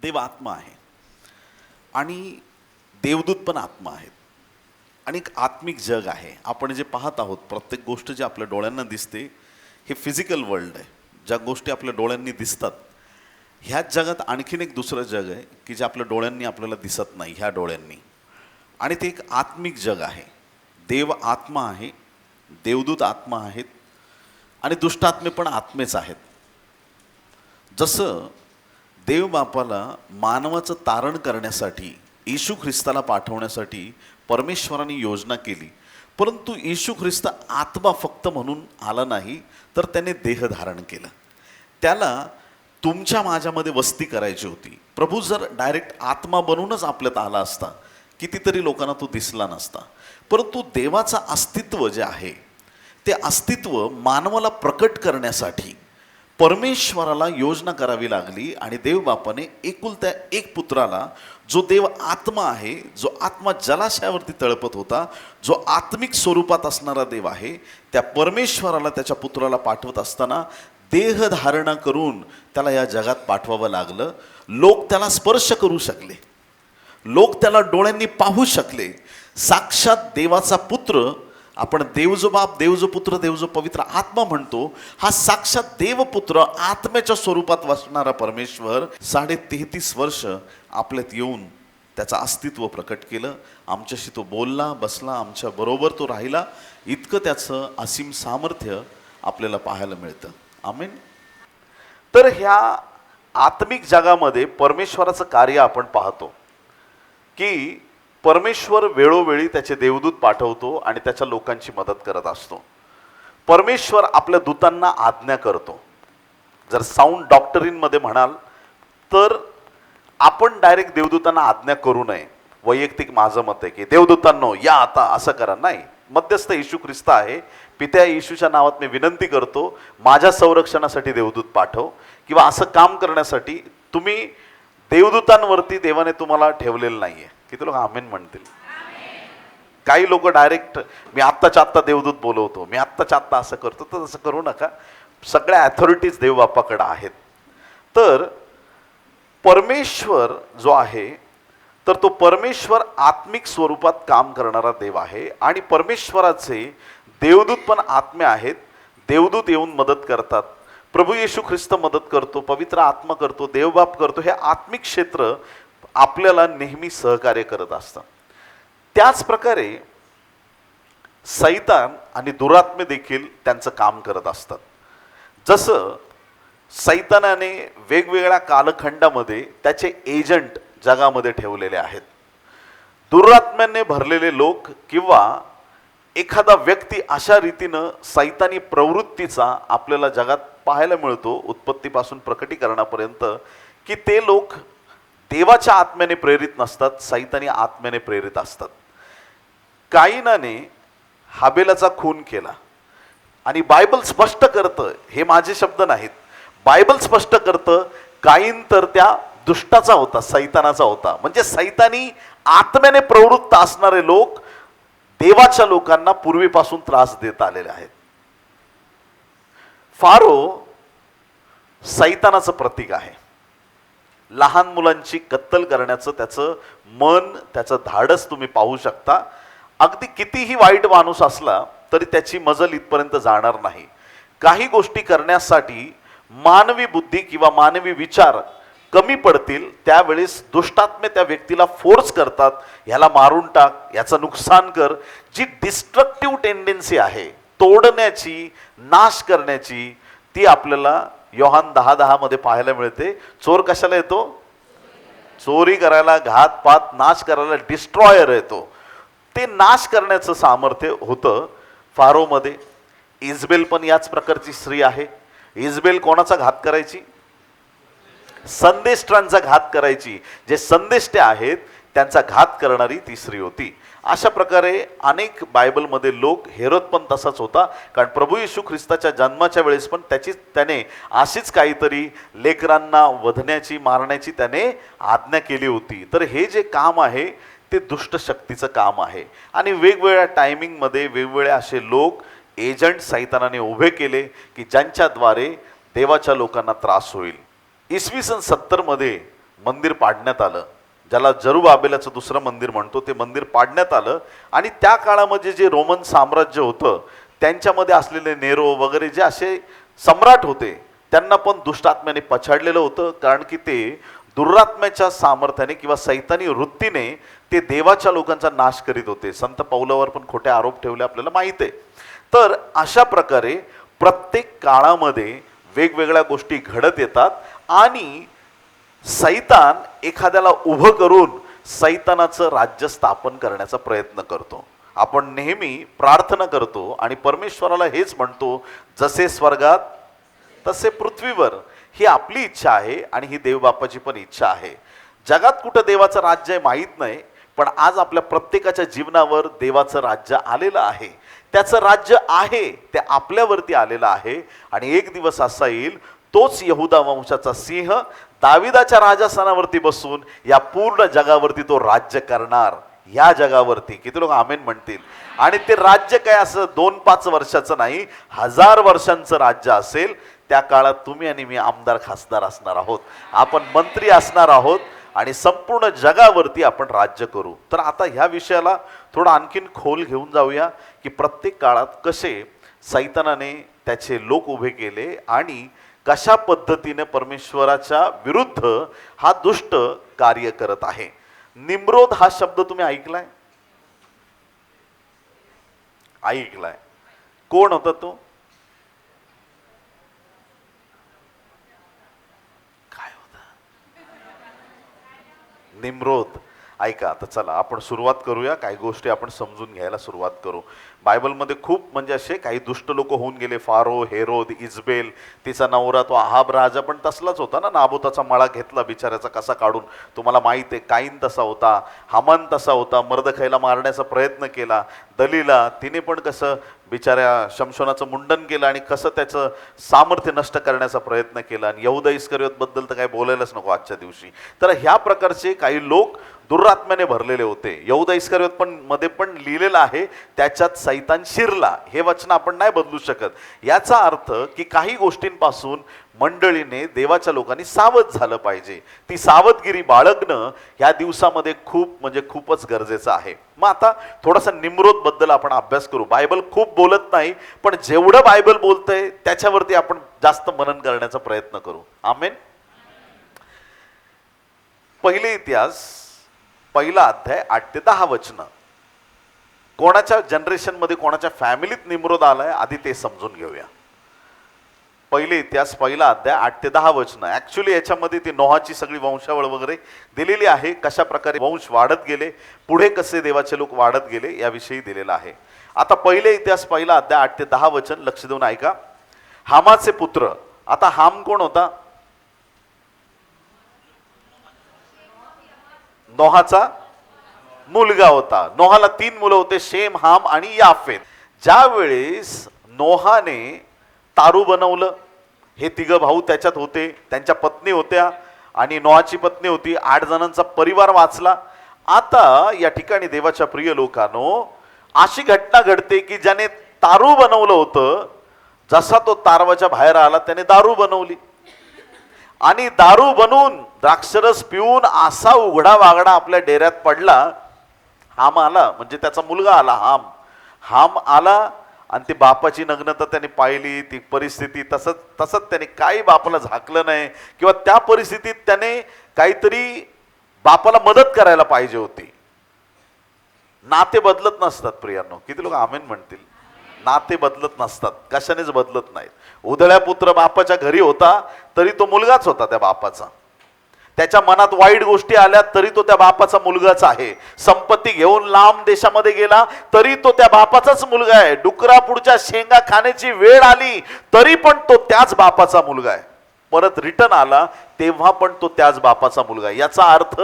देव आत्मा आहे आणि देवदूत पण आत्मा आहेत आणि एक आत्मिक जग आहे. आपण जे पाहत आहोत प्रत्येक गोष्ट जी आपल्या डोळ्यांना दिसते हे फिजिकल वर्ल्ड आहे. ज्या गोष्टी आपल्या डोळ्यांनी दिसतात ह्याच जगात आणखीन एक दुसरं जग आहे की जे आपल्या डोळ्यांनी आपल्याला दिसत नाही ह्या डोळ्यांनी, आणि ते एक आत्मिक जग आहे. देव आत्मा आहे, देवदूत आत्मा आहेत आणि दुष्टात्मे पण आत्मेच आहेत. जसं देव बापाला मानवाचं तारण करण्यासाठी येशू ख्रिस्ताला पाठवण्यासाठी परमेश्वराने योजना केली, परंतु येशू ख्रिस्त आत्मा फक्त म्हणून आला नाही, तर त्याने देह धारण केलं. त्याला तुमच्या माझ्यामध्ये वस्ती करायची होती. प्रभू जर डायरेक्ट आत्मा बनूनच आपल्यात आला असता कितीतरी लोकांना तो दिसला नसता. परंतु देवाचं अस्तित्व जे आहे ते अस्तित्व मानवाला प्रकट करण्यासाठी परमेश्वराला योजना करावी लागली आणि देवबापाने एकुलत्या एक पुत्राला, जो देव आत्मा आहे, जो आत्मा जलाशयावरती तळपत होता, जो आत्मिक स्वरूपात असणारा देव आहे, त्या परमेश्वराला त्याच्या पुत्राला पाठवत असताना देह धारणा करून त्याला या जगात पाठवावं लागलं. लोक त्याला स्पर्श करू शकले, लोक त्याला डोळ्यांनी पाहू शकले. साक्षात देवाचा पुत्र, आपण देव जो बाप, देव जो पुत्र, देव जो पवित्र आत्मा म्हणतो, हा साक्षात देवपुत्र आत्म्याच्या स्वरूपात वसणारा परमेश्वर 33.5 वर्ष आपल्यात येऊन त्याचं अस्तित्व प्रकट केलं. आमच्याशी तो बोलला, बसला, आमच्या बरोबर तो राहिला. इतकं त्याचं असीम सामर्थ्य आपल्याला पाहायला मिळतं. आमेन. तर ह्या आत्मिक जगामध्ये परमेश्वराचं कार्य आपण पाहतो की परमेश्वर वेळोवेळी त्याचे देवदूत पाठवतो आणि त्याच्या लोकांची मदत करत असतो. परमेश्वर आपल्या दूतांना आज्ञा करतो. जर साऊंड डॉक्टरीनमध्ये म्हणाल तर आपण डायरेक्ट देवदूतांना आज्ञा करू नये. वैयक्तिक माझं मत आहे की देवदूतांनो या आता असं करा, नाही. मध्यस्थ येशू ख्रिस्त आहे. पित्या येशूच्या नावात मी विनंती करतो, माझ्या संरक्षणासाठी देवदूत पाठव, किंवा असं काम करण्यासाठी तुम्ही देवदूतांवरती देवाने तुम्हाला ठेवलेलं नाहीये. किती लोक आमेन म्हणतील? काही लोक डायरेक्ट मी आत्ताच्या आत्ता देवदूत बोलवतो, मी आत्ताच्या आत्ता असं करतो. तर तसं करू नका. सगळ्या अथॉरिटीज देवबापाकडे आहेत. तर परमेश्वर जो आहे तर तो परमेश्वर आत्मिक स्वरूपात काम करणारा देव आहे आणि परमेश्वराचे देवदूत पण आत्मे आहेत. देवदूत येऊन मदत करतात, प्रभू येशू ख्रिस्त मदत करतो, पवित्र आत्मा करतो, देवबाप करतो. हे आत्मिक क्षेत्र आपल्याला नेहमी सहकार्य करत असतात. त्याच प्रकारे सैतान आणि दुरात्मे देखील त्यांचं काम करत असतात. जसं सैतानाने वेगवेगळ्या कालखंडामध्ये त्याचे एजंट जगामध्ये ठेवलेले आहेत. दुरात्म्याने भरलेले लोक किंवा एखादा व्यक्ती अशा रीतीनं सैतानी प्रवृत्तीचा आपल्याला जगात पाहायला मिळतो, उत्पत्तीपासून प्रकटीकरणापर्यंत, की ते लोक देवाच्या आत्म्याने प्रेरित नसतात, सैतानी आत्म्याने प्रेरित असतात. काईनाने हाबेलाचा खून केला आणि बायबल स्पष्ट करतं, हे माझे शब्द नाहीत, बायबल स्पष्ट करतं, काईन तर त्या दुष्टाचा होता, सैतानाचा होता. म्हणजे सैतानी आत्म्याने प्रवृत्त असणारे लोक देवाच्या लोकांना पूर्वीपासून त्रास देत आलेले आहेत. फारो सैतानाचं प्रतीक आहे. लहान मुलांची कत्तल करण्याचं त्याचं मन, त्याचं धाडस तुम्ही पाहू शकता. अगदी कितीही वाईट माणूस असला तरी त्याची मजल इथपर्यंत जाणार नाही. काही गोष्टी करण्यासाठी मानवी बुद्धी किंवा मानवी विचार कमी पडतील, त्यावेळेस दुष्टात्मे त्या व्यक्तीला फोर्स करतात, ह्याला मारून टाक, याचं नुकसान कर. जी डिस्ट्रक्टिव्ह टेंडेन्सी आहे तोडण्याची, नाश करण्याची, ती आपल्याला योहान 10:10 मध्ये पाहायला मिळते. चोर कशाला येतो? चोरी करायला, घात पात, नाश करायला. डिस्ट्रॉयर येतो. ते नाश करण्याचं सामर्थ्य होतं फारोमध्ये. इजबेल पण याच प्रकारची स्त्री आहे. इजबेल कोणाचा घात करायची? संदेष्टांचा घात करायची. जे संदेष्टे आहेत त्यांचा घात करणारी ती स्त्री होती. अशा प्रकारे अनेक बायबलमध्ये लोक, हेरोद पण तसाच होता, कारण प्रभू येशू ख्रिस्ताच्या जन्माच्या वेळेस पण त्याने अशीच काहीतरी लेकरांना वधण्याची, मारण्याची त्याने आज्ञा केली होती. तर हे जे काम आहे ते दुष्ट शक्तीचं काम आहे आणि वेगवेगळ्या टायमिंगमध्ये वेगवेगळे असे लोक, एजंट सैतानाने उभे केले की ज्यांच्याद्वारे देवाच्या लोकांना त्रास होईल. इसवी सन 70 मध्ये मंदिर पाडण्यात आलं, ज्याला जरुबाबेलाचं दुसरं मंदिर म्हणतो, ते मंदिर पाडण्यात आलं. आणि त्या काळामध्ये जे रोमन साम्राज्य होतं त्यांच्यामध्ये असलेले नेरो वगैरे जे असे सम्राट होते त्यांना पण दुष्टात्म्याने पछाडलेलं होतं, कारण की ते दुरात्म्याच्या सामर्थ्याने किंवा सैतानी वृत्तीने ते देवाच्या लोकांचा नाश करीत होते. संत पौलावर पण खोटे आरोप ठेवले आपल्याला माहित आहे. तर अशा प्रकारे प्रत्येक काळामध्ये वेगवेगळ्या गोष्टी घडत येतात आणि सैतान एखाद्याला उभं करून सैतानाचं राज्य स्थापन करण्याचा प्रयत्न करतो. आपण नेहमी प्रार्थना करतो आणि परमेश्वराला हेच म्हणतो, जसे स्वर्गात तसे पृथ्वीवर. ही आपली इच्छा आहे आणि ही देवबापाची पण इच्छा आहे. जगात कुठं देवाचं राज्य आहे माहीत नाही, पण आज आपल्या प्रत्येकाच्या जीवनावर देवाचं राज्य आलेलं आहे. त्याचं राज्य आहे ते आपल्यावरती आलेलं आहे. आणि एक दिवस असा येईल, तोच यहुदा वंशाचा सिंह दाविदाच्या राजस्थानावरती बसून या पूर्ण जगावरती तो राज्य करणार. या जगावरती किती लोक आमेन म्हणतील? आणि ते राज्य काय असं 2-5 वर्षाचं नाही, 1000 वर्षांचं राज्य असेल. त्या काळात तुम्ही आणि मी आमदार खासदार असणार आहोत, आपण मंत्री असणार आहोत आणि संपूर्ण जगावरती आपण राज्य करू. तर आता ह्या विषयाला थोडं आणखीन खोल घेऊन जाऊया की प्रत्येक काळात कसे सैतानाने त्याचे लोक उभे केले आणि कशा पद्धतीने परमेश्वराच्या विरुद्ध हा दुष्ट कार्य करत आहे. निम्रोद हा शब्द तुम्ही ऐकलाय? ऐकलाय. कोण होता तो? काय होता निम्रोद? ऐका, आता चला आपण सुरुवात करूया. काही गोष्टी आपण समजून घ्यायला सुरुवात करू. बायबलमध्ये खूप म्हणजे असे काही दुष्ट लोक होऊन गेले. फारो, हेरोद, इजबेल, तिचा नवरा तो आहाब राजा पण तसलाच होता ना. नाबोताचा मळा घेतला बिचाऱ्याचा कसा काढून, तुम्हाला माहित आहे. काईन तसा होता, हामान तसा होता, मर्दखैला मारण्याचा प्रयत्न केला. दलीला तिने पण कसं बिचाऱ्या शमशोनाचं मुंडन केलं आणि कसं त्याचं सामर्थ्य नष्ट करण्याचा प्रयत्न केला. आणि यहुदा इस्करियोत बद्दल तर काही बोलायलाच नको आजच्या दिवशी. तर ह्या प्रकारचे काही लोक दुरात्म्याने भरलेले होते. यहुदा इस्करियोत पण मध्ये पण लिहिलेलं आहे, त्याच्यात सैतान शिरला. हे वचन आपण नाही बदलू शकत. याचा अर्थ की काही गोष्टींपासून मंडळीने, देवाच्या लोकांनी सावध झालं पाहिजे. ती सावधगिरी बाळगणं ह्या दिवसामध्ये खूप म्हणजे खूपच गरजेचं आहे. मग आता थोडासा निम्रोद बद्दल आपण अभ्यास करू. बायबल खूप बोलत नाही, पण जेवढं बायबल बोलतंय त्याच्यावरती आपण जास्त मनन करण्याचा प्रयत्न करू. आमेन. पहिले इतिहास, पहिला अध्याय 8 ते 10 वचनं. कोणाच्या जनरेशनमध्ये, कोणाच्या फॅमिलीत निम्रोद आलाय आधी ते समजून घेऊया. पहिले इतिहास, पहिला अध्याय 8 ते 10 वचनं. ऍक्च्युली याच्यामध्ये ती नोहाची सगळी वंशावळ वगैरे दिलेली आहे. कशा प्रकारे वंश वाढत गेले, पुढे कसे देवाचे लोक वाढत गेले याविषयी दिलेलं आहे. आता पहिले इतिहास, पहिला अध्याय 8 ते 10 वचन लक्ष देऊन ऐका. हामाचे पुत्र. आता हाम कोण होता? नोहाचा मुलगा होता. नोहाला 3 मुलं होते, शेम, हाम आणि याफेत. ज्या वेळेस नोहाने तारू बनवलं, हे 3 भाऊ त्याच्यात होते, त्यांच्या पत्नी होत्या आणि नोहाची पत्नी होती. 8 जणांचा परिवार वाचला. आता या ठिकाणी देवाच्या प्रिय लोकांनो, अशी घटना घडते की ज्याने तारू बनवलं होतं, जसा तो तारवाच्या बाहेर आला त्याने दारू बनवली आणि दारू बनवून द्राक्षरस पिऊन असा उघडा वागडा आपल्या डेऱ्यात पडला. हाम आला, म्हणजे त्याचा मुलगा आला. हाम आला आणि ती बापाची नग्नता त्याने पाहिली, ती परिस्थिती. तसंच त्याने काही बापाला झाकलं नाही किंवा त्या परिस्थितीत त्याने काहीतरी बापाला मदत करायला पाहिजे होती. नाते बदलत नसतात प्रियांनो. किती लोक आमेन म्हणतील? नाते बदलत नसतात, कशानेच बदलत नाहीत. उधळ्या पुत्र बापाच्या घरी होता तरी तो मुलगाच होता त्या बापाचा. त्याच्या मनात वाईट गोष्टी आल्या तरी तो त्या बापाचा मुलगाच आहे. संपत्ती घेऊन लांब देशामध्ये गेला तरी तो त्या बापाचाच मुलगा आहे. डुकरा पुढच्या शेंगा खाण्याची वेळ आली तरी पण तो त्याच बापाचा मुलगा आहे. परत रिटर्न आला तेव्हा पण तो त्याच बापाचा मुलगा आहे. याचा अर्थ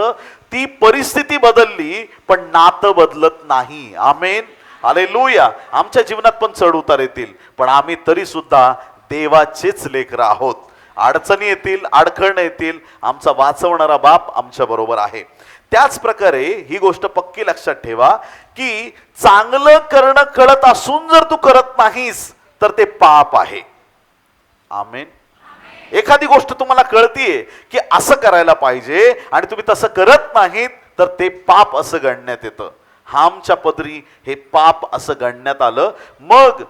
ती परिस्थिती बदलली पण नातं बदलत नाही. आमेन, हालेलुया. आमच्या जीवनात पण चढ उतार येतील, पण आम्ही तरी सुद्धा देवाचेच लेकरं आहोत. अडचणी येतील, अडखळणं येतील, आमचा वाचवणारा बाप आमच्या बरोबर आहे. त्याच प्रकारे ही गोष्ट पक्की लक्षात ठेवा की चांगलं करणं कळत असून जर तू करत नाहीस तर ते पाप आहे. आमेन. एखादी गोष्ट तुम्हाला कळतीये की असं करायला पाहिजे आणि तुम्ही तसं करत नाहीत, तर ते पाप असं गणण्यात येतं. हामच्या पदरी हे पाप असं गणण्यात आलं. मग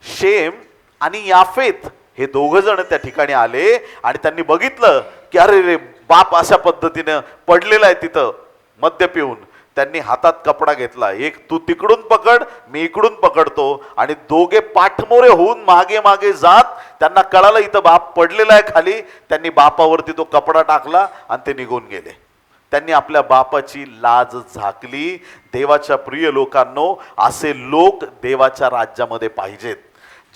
शेम आणि याफेत हे दोघ जण त्या ठिकाणी आले आणि त्यांनी बघितलं की अरे रे, बाप अशा पद्धतीनं पडलेला आहे तिथं मद्य पिऊन. त्यांनी हातात कपडा घेतला, एक तू तिकडून पकड, मी इकडून पकडतो, आणि दोघे पाठमोरे होऊन मागे मागे जात, त्यांना कळालं इथं बाप पडलेला आहे खाली. त्यांनी बापावरती तो कपडा टाकला आणि ते निघून गेले. त्यांनी आपल्या बापाची लाज झाकली. देवाच्या प्रिय लोकांनो, असे लोक देवाच्या राज्यामध्ये पाहिजेत.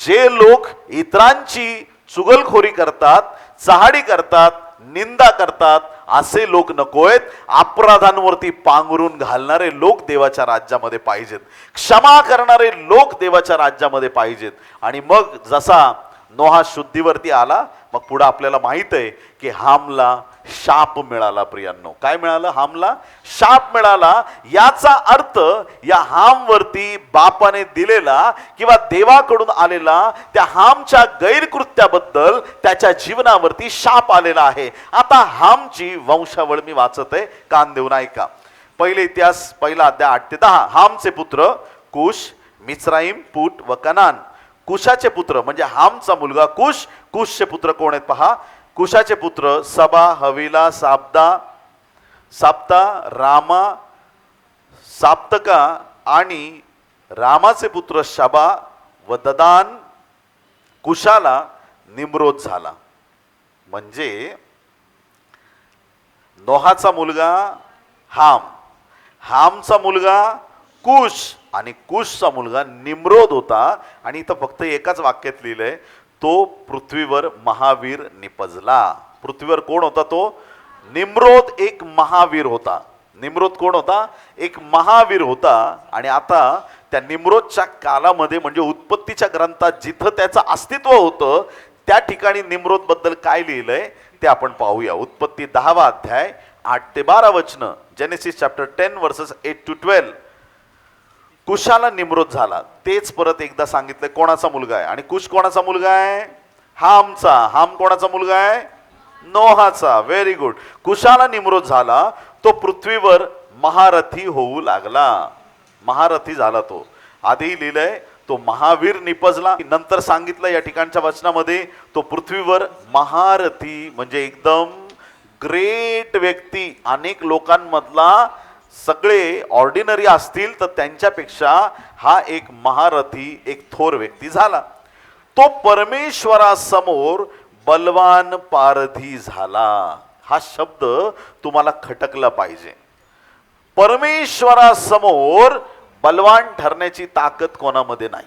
जे लोक इतरांची चुगलखोरी करतात, चहाडी करतात, निंदा करतात, असे लोक नकोयत. अपराधांवरती पांघरून घालणारे लोक देवाच्या राज्यामध्ये पाहिजेत. क्षमा करणारे लोक देवाच्या राज्यामध्ये पाहिजेत. आणि मग जसा नोहा शुद्धीवरती आला, मग पुढे आपल्याला माहित आहे की हामला शाप मिळाला. प्रियांनो, काय मिळालं? हामला शाप मिळाला. याचा अर्थ या हामवरती बापाने दिलेला किंवा देवाकडून आलेला त्या हामच्या गैरकृत्याबद्दल त्याच्या जीवनावरती शाप आलेला आहे. आता हामची वंशावळ मी वाचत आहे, कान देऊन ऐका. पहिले इतिहास, पहिला अध्याय 8 ते 10. हामचे पुत्र कुश, मिस्राईम, पूट व कनान. कुशाचे पुत्र म्हणजे हामचा मुलगा कुश. कुशचे पुत्र कोण आहेत पहा. कुशाचे पुत्र सबा, हवीला, साप्ता, रामा, साप्तका, आणि रामाचे पुत्र शबा व ददान. कुशाला निम्रोद झाला. म्हणजे नोहाचा मुलगा हाम, हामचा मुलगा कुश, आणि कुशचा मुलगा निम्रोद होता. आणि इथं फक्त एकाच वाक्यात लिहिलंय, तो पृथ्वीवर महावीर निपजला. पृथ्वीवर कोण होता? तो निम्रोद एक महावीर होता. निम्रोद कोण होता? एक महावीर होता. आणि आता त्या निम्रोदच्या कालामध्ये म्हणजे उत्पत्तीच्या ग्रंथात जिथं त्याचं अस्तित्व होतं, त्या ठिकाणी निम्रोद बद्दल काय लिहिलंय ते आपण पाहूया. उत्पत्ती 10वा अध्याय 8 ते 12 वचन. Genesis chapter 10 verses 8 to 12. कुशाला निम्रोद झाला. तेच परत एकदा सांगितलंय कोणाचा मुलगा आहे. आणि कुश कोणाचा मुलगा आहे? हामचा. हाम कोणाचा मुलगा आहे? नोहाचा. Very good. कुशाला निम्रोद झाला. तो पृथ्वीवर महारथी होऊ लागला. महारथी झाला तो. आधी लिहिलंय तो महावीर निपजला. नंतर सांगितलं या ठिकाणच्या वचनामध्ये तो पृथ्वीवर महारथी म्हणजे एकदम ग्रेट व्यक्ती, अनेक लोकांमधला, सगळे ऑर्डिनरी असतील तर त्यांच्यापेक्षा हा एक महारथी, एक थोर व्यक्ती झाला. तो परमेश्वरासमोर बलवान पारधी झाला. हा शब्द तुम्हाला खटकला पाहिजे. परमेश्वरासमोर बलवान ठरण्याची ताकद कोणामध्ये नाही.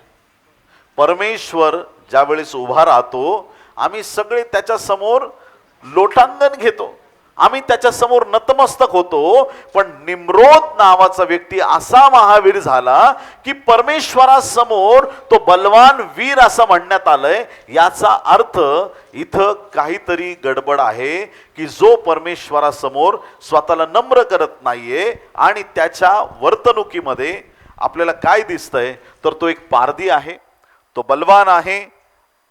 परमेश्वर ज्या वेळेस उभा राहतो, आम्ही सगळे त्याच्या समोर लोटांगण घेतो, आम्ही त्याच्या समोर नतमस्तक होतो. पण निम्रोद नावाचा व्यक्ती असा महावीर झाला की परमेश्वरासमोर तो बलवान वीर असं म्हणण्यात आलंय. याचा अर्थ इथं काहीतरी गडबड आहे की जो परमेश्वरासमोर स्वतःला नम्र करत नाहीये आणि त्याच्या वर्तणुकीमध्ये आपल्याला काय दिसतंय तर तो एक पारधी आहे, तो बलवान आहे.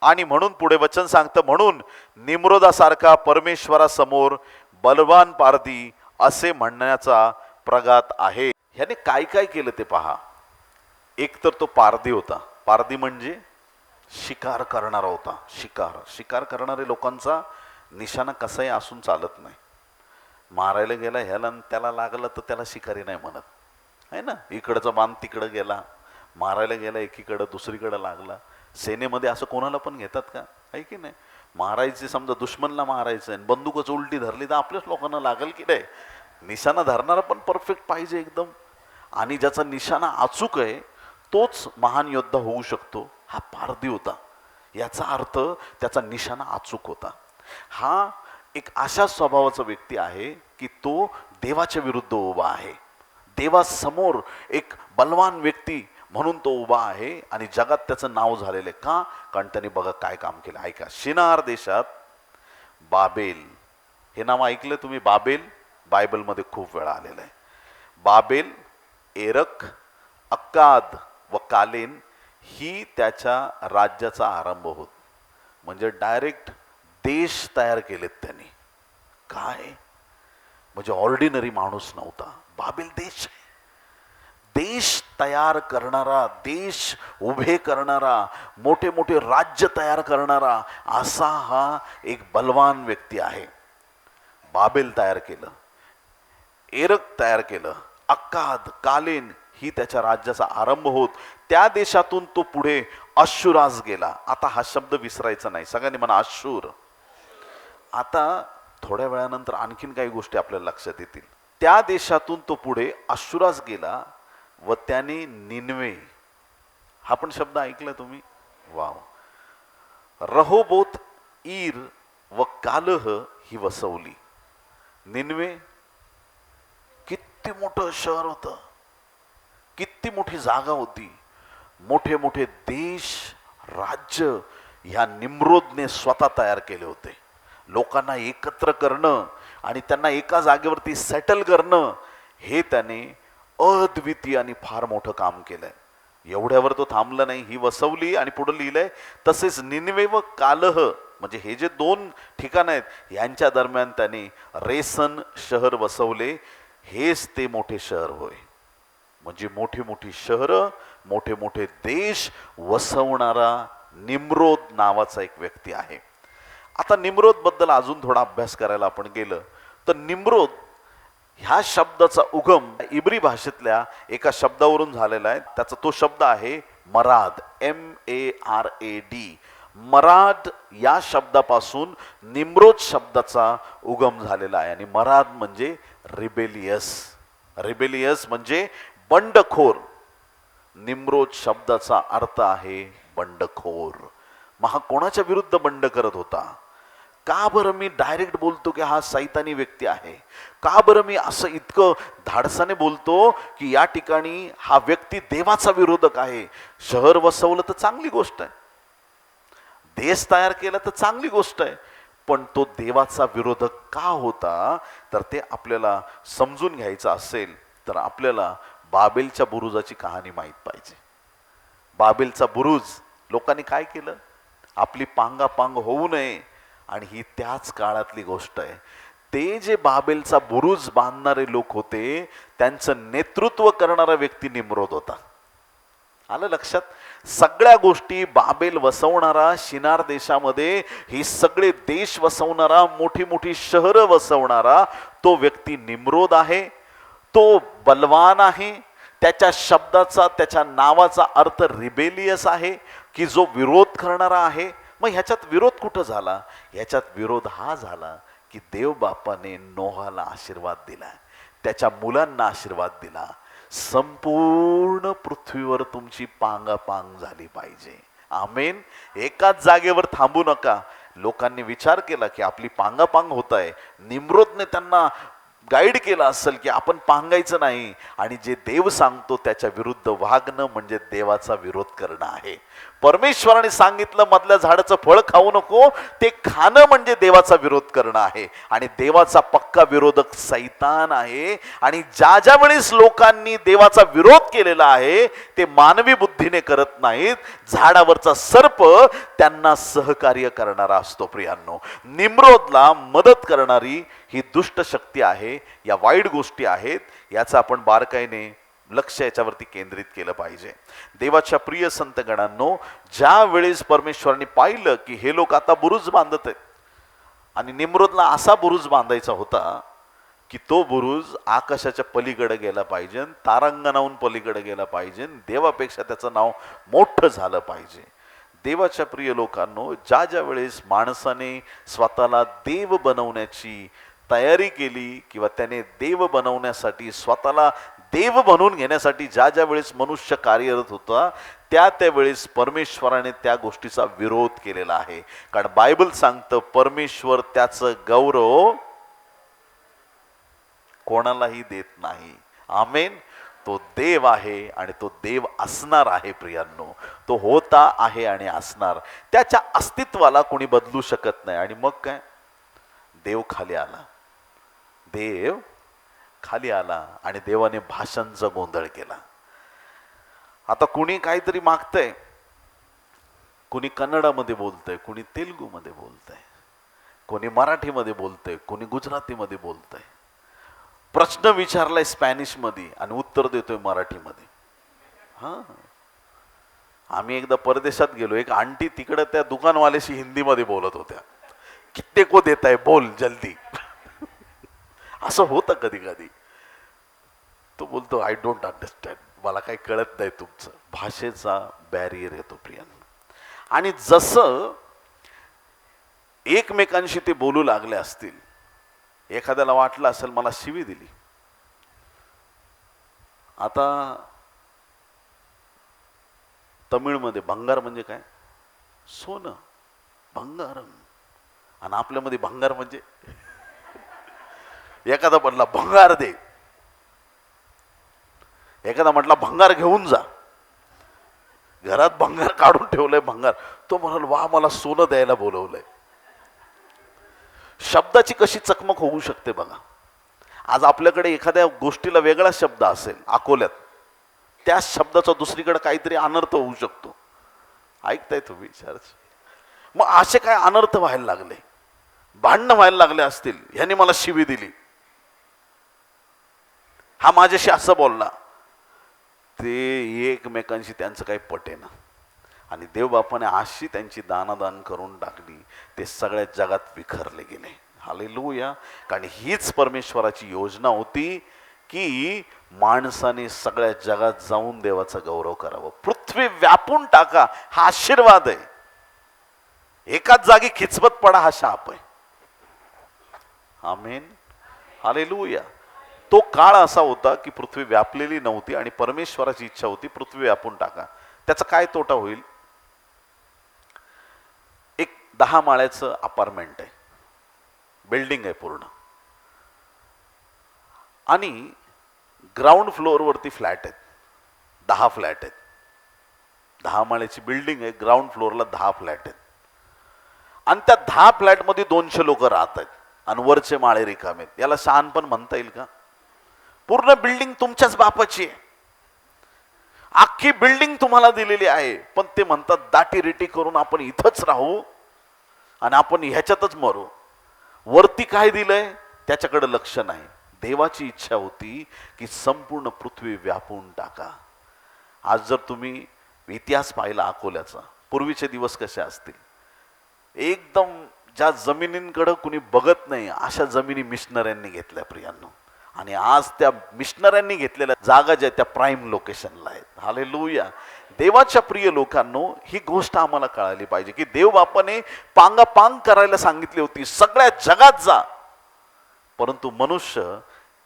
आणि म्हणून पुढे वचन सांगतं, म्हणून निम्रोदासारखा परमेश्वरासमोर बलवान पारधी असे म्हणण्याचा प्रघात आहे. ह्याने काय काय केलं ते पहा. एक तर तो पारधी होता. पारधी म्हणजे शिकार करणारा होता. शिकार करणारे लोकांचा निशाणा कसाही असून चालत नाही. मारायला गेला ह्याला त्याला लागलं तर त्याला शिकारी नाही म्हणत, आहे ना. इकडचा बाण तिकडं गेला, मारायला गेला एकीकडं दुसरीकडं लागला. सेनेमध्ये असं कोणाला पण घेतात का? आहे की नाही. मारायचे, समजा दुश्मनला मारायचं आणि बंदूकच उलटी धरली तर आपल्याच लोकांना लागेल की नाही. निशाणा धरणारा पण परफेक्ट पाहिजे एकदम, आणि ज्याचा निशाणा अचूक आहे तोच महान योद्धा होऊ शकतो. हा पारधी होता. याचा अर्थ त्याचा निशाणा अचूक होता. हा एक अशा स्वभावाचा व्यक्ती आहे की तो देवाच्या विरुद्ध उभा आहे. देवासमोर एक बलवान व्यक्ती म्हणून तो उभा आहे आणि जगात त्याचं नाव झालेलं आहे. का? कारण त्याने बघा काय काम केलं. ऐका, शिनार देशात बाबेल हे नाव ऐकलं तुम्ही? बाबेल बायबलमध्ये खूप वेळा आलेलं आहे. बाबेल, एरक, अक्काद व कालेन ही त्याच्या राज्याचा आरंभ होत. म्हणजे डायरेक्ट देश तयार केलेत त्यांनी. काय म्हणजे ऑर्डिनरी माणूस नव्हता. बाबेल देश आहे. देश तयार करणारा, देश उभे करणारा, मोठे मोठे राज्य तयार करणारा असा हा एक बलवान व्यक्ती आहे. बाबेल तयार केलं, एरक तयार केलं, अक्काद, कालीन ही त्याच्या राज्याचा आरंभ होत. त्या देशातून तो पुढे अश्शुरास गेला. आता हा शब्द विसरायचा नाही, सगळ्यांनी म्हणा अश्शूर. आता थोड्या वेळानंतर आणखीन काही गोष्टी आपल्याला लक्षात येतील. त्या देशातून तो पुढे अश्शुरास गेला व त्याने निनवे, हा पण शब्द ऐकला तुम्ही? वाव. रहोबोत, ईर व कालह ही वसवली. निनवे किती मोठं शहर होतं, किती मोठी जागा होती. मोठे मोठे देश, राज्य ह्या निम्रोदने स्वतः तयार केले होते. लोकांना एकत्र करणं आणि त्यांना एका जागेवरती सेटल करणं, हे त्याने अद्वितीय आणि फार मोठं काम केलंय. एवढ्यावर तो थांबला नाही, ही वसवली आणि पुढे लिहिलंय तसेच निनवे व कालह, म्हणजे हे जे दोन ठिकाण आहेत यांच्या दरम्यान त्याने रेसन शहर वसवले. हेच ते मोठे शहर होय. म्हणजे मोठी मोठी शहरं, मोठे मोठे देश वसवणारा निम्रोद नावाचा एक व्यक्ती आहे. आता निम्रोद बद्दल अजून थोडा अभ्यास करायला आपण गेलं तर निम्रोद ह्या शब्दाचा उगम इब्री भाषेतल्या एका शब्दावरून झालेला आहे. त्याचा तो शब्द आहे मराद, MARAD. मराद या शब्दापासून निम्रोद शब्दाचा उगम झालेला आहे. आणि मराद म्हणजे रिबेलियस. रिबेलियस म्हणजे बंडखोर. निम्रोद शब्दाचा अर्थ आहे बंडखोर. मग हा कोणाच्या विरुद्ध बंड करत होता? का बरं मी डायरेक्ट बोलतो की हा सैतानी व्यक्ती आहे? का बरं मी असं इतकं धाडसाने बोलतो की या ठिकाणी हा व्यक्ती देवाचा विरोधक आहे? शहर वसवलं तर चांगली गोष्ट आहे, देश तयार केला तर चांगली गोष्ट आहे, पण तो देवाचा विरोधक का होता? तर ते आपल्याला समजून घ्यायचं असेल तर आपल्याला बाबेलच्या बुरुजाची कहाणी माहीत पाहिजे. बाबेलचा बुरुज लोकांनी काय केलं? आपली पांगापांग होऊ नये, आणि ही त्याच काळातली गोष्ट आहे. ते जे बाबेलचा बुरुज बांधणारे लोक होते त्यांचं नेतृत्व करणारा व्यक्ती निम्रोद होता. आलं लक्षात? सगळ्या गोष्टी बाबेल वसवणारा, शिनार देशामध्ये ही सगळे देश वसवणारा, मोठी मोठी शहरं वसवणारा तो व्यक्ती निम्रोद आहे. तो बलवान आहे. त्याच्या शब्दाचा, त्याच्या नावाचा अर्थ रिबेलियस आहे, की जो विरोध करणारा आहे. मग ह्याच्यात विरोध कुठं झाला? ह्याच्यात विरोध हा झाला की देव बापाने नोहाला आशीर्वाद दिला, त्याच्या मुलांना आशीर्वाद दिला. संपूर्ण पृथ्वीवर तुमची पांगापांग झाली पाहिजे. आमेन. एकाच जागेवर थांबू नका. लोकांनी विचार केला की आपली पांगापांग होत आहे. निम्रोदने त्यांना गाईड केलं असेल की आपण पांगायचं नाही, आणि जे देव सांगतो त्याच्या विरुद्ध वागणं म्हणजे देवाचा विरोध करणं आहे. परमेश्वराने सांगितलं मधल्या झाडाचं फळ खाऊ नको, ते खाणं म्हणजे देवाचा विरोध करणं आहे. आणि देवाचा पक्का विरोधक सैतान आहे. आणि ज्या ज्या वेळेस लोकांनी देवाचा विरोध केलेला आहे ते मानवी बुद्धीने करत नाहीत. झाडावरचा सर्प त्यांना सहकार्य करणारा असतो. प्रियांनो, निम्रोदला मदत करणारी ही दुष्ट शक्ती आहे. या वाईट गोष्टी आहेत. याचा आपण बारकाईने लक्ष याच्यावरती केंद्रित केलं पाहिजे. देवाच्या प्रिय संतगणांनो, ज्या वेळेस परमेश्वराने पाहिलं की हे लोक आता बुरुज बांधत आहेत, आणि निम्रोदला असा बुरुज बांधायचा होता की तो बुरुज आकाशाच्या पलीकडे गेला पाहिजे, तारांगणाहून पलीकडे गेला पाहिजे, देवापेक्षा त्याचं नाव मोठं झालं पाहिजे. देवाच्या प्रिय लोकांनो, ज्या ज्या वेळेस माणसाने स्वतःला देव बनवण्याची तयारी केली किंवा त्याने देव बनवण्यासाठी, स्वतःला देव बनवून घेण्यासाठी ज्या ज्या वेळेस मनुष्य कार्यरत होता त्या त्यावेळेस परमेश्वराने त्या गोष्टीचा विरोध केलेला आहे. कारण बायबल सांगतं परमेश्वर त्याचं गौरव कोणालाही देत नाही. आमेन. तो देव आहे आणि तो देव असणार आहे. प्रियांनो, तो होता, आहे आणि असणार. त्याच्या अस्तित्वाला कोणी बदलू शकत नाही. आणि मग काय? देव खाली आला. देव खाली आला आणि देवाने भाषांचा गोंधळ केला. आता कुणी काहीतरी मागतंय, कुणी कन्नडामध्ये बोलतंय, कुणी तेलुगूमध्ये बोलतंय. कोणी मराठीमध्ये बोलतंय, कोणी गुजरातीमध्ये बोलतंय, प्रश्न विचारलाय स्पॅनिशमध्ये आणि उत्तर देतोय मराठीमध्ये. हां, आम्ही एकदा परदेशात गेलो, एक आंटी तिकडे त्या दुकानवाल्याशी हिंदीमध्ये बोलत होत्या. कितने को देता है बोल जल्दी. असं होतं कधी कधी. तो बोलतो आय डोंट अंडरस्टँड, मला काही कळत नाही तुमचं. भाषेचा बॅरियर येतो प्रियांनो. आणि जसं एकमेकांशी ते बोलू लागले असतील, एखाद्याला वाटलं असेल मला शिवी दिली. आता तमिळमध्ये भंगार म्हणजे काय? सोनं, भंगारम. आणि आपल्यामध्ये भंगार म्हणजे एखादा म्हटला भंगार दे, एखादा म्हटला भंगार घेऊन जा, घरात भंगार काढून ठेवलंय भंगार, तो म्हणाल वा मला सोनं द्यायला बोलवलंय. शब्दाची कशी चकमक होऊ शकते बघा. आज आपल्याकडे एखाद्या गोष्टीला वेगळा शब्द असेल अकोल्यात, त्या शब्दाचा दुसरीकडे काहीतरी अनर्थ होऊ शकतो. ऐकताय तुम्ही विचारच. मग असे काय अनर्थ व्हायला लागले, भांडणं व्हायला लागले असतील. ह्याने मला शिवी दिली, हा माझ्याशी असं बोलला, ते एकमेकांशी त्यांचं काही पटेना. आणि देवबापाने अशी त्यांची दानादान करून टाकली, ते सगळ्या जगात विखरले गेले. हालेलुया. कारण हीच परमेश्वराची योजना होती की माणसाने सगळ्या जगात जाऊन देवाचा गौरव करावं. पृथ्वी व्यापून टाका हा आशीर्वाद आहे, एकाच जागी खिचबत पडा हा शाप आहे. आमेन, हालेलुया. तो काळ असा होता की पृथ्वी व्यापलेली नव्हती आणि परमेश्वराची इच्छा होती पृथ्वी व्यापून टाका. त्याचा काय तोटा होईल? एक 10 माळ्याचं अपार्टमेंट आहे, बिल्डिंग आहे पूर्ण, आणि ग्राउंड फ्लोअरवरती फ्लॅट आहेत, 10 फ्लॅट आहेत. 10 माळ्याची बिल्डिंग आहे, ग्राउंड फ्लोअरला 10 फ्लॅट आहेत. आणि त्या 10 फ्लॅटमध्ये 200 लोक राहत आहेत आणि वरचे माळे रिकामे आहेत. याला शहाणपण म्हणता येईल का? पूर्ण बिल्डिंग तुमच्याच बापाची आहे, अख्खी बिल्डिंग तुम्हाला दिलेली आहे, पण ते म्हणतात दाटी रेटी करून आपण इथंच राहू आणि आपण ह्याच्यातच मरू. वरती काय दिलंय त्याच्याकडे लक्ष नाही. देवाची इच्छा होती की संपूर्ण पृथ्वी व्यापून टाका. आज जर तुम्ही इतिहास पाहिला अकोल्याचा, पूर्वीचे दिवस कसे असतील, एकदम ज्या जमिनींकडे कुणी बघत नाही अशा जमिनी मिशनऱ्यांनी घेतल्या प्रियांनो. आणि आज त्या मिशनऱ्यांनी घेतलेल्या जागा ज्या त्या प्राईम लोकेशनला आहेत. हालेलुया. देवाच्या प्रिय लोकांनो, ही गोष्ट आम्हाला कळाली पाहिजे की देवबापाने पांगापांग करायला सांगितली होती, सगळ्या जगात जा. परंतु मनुष्य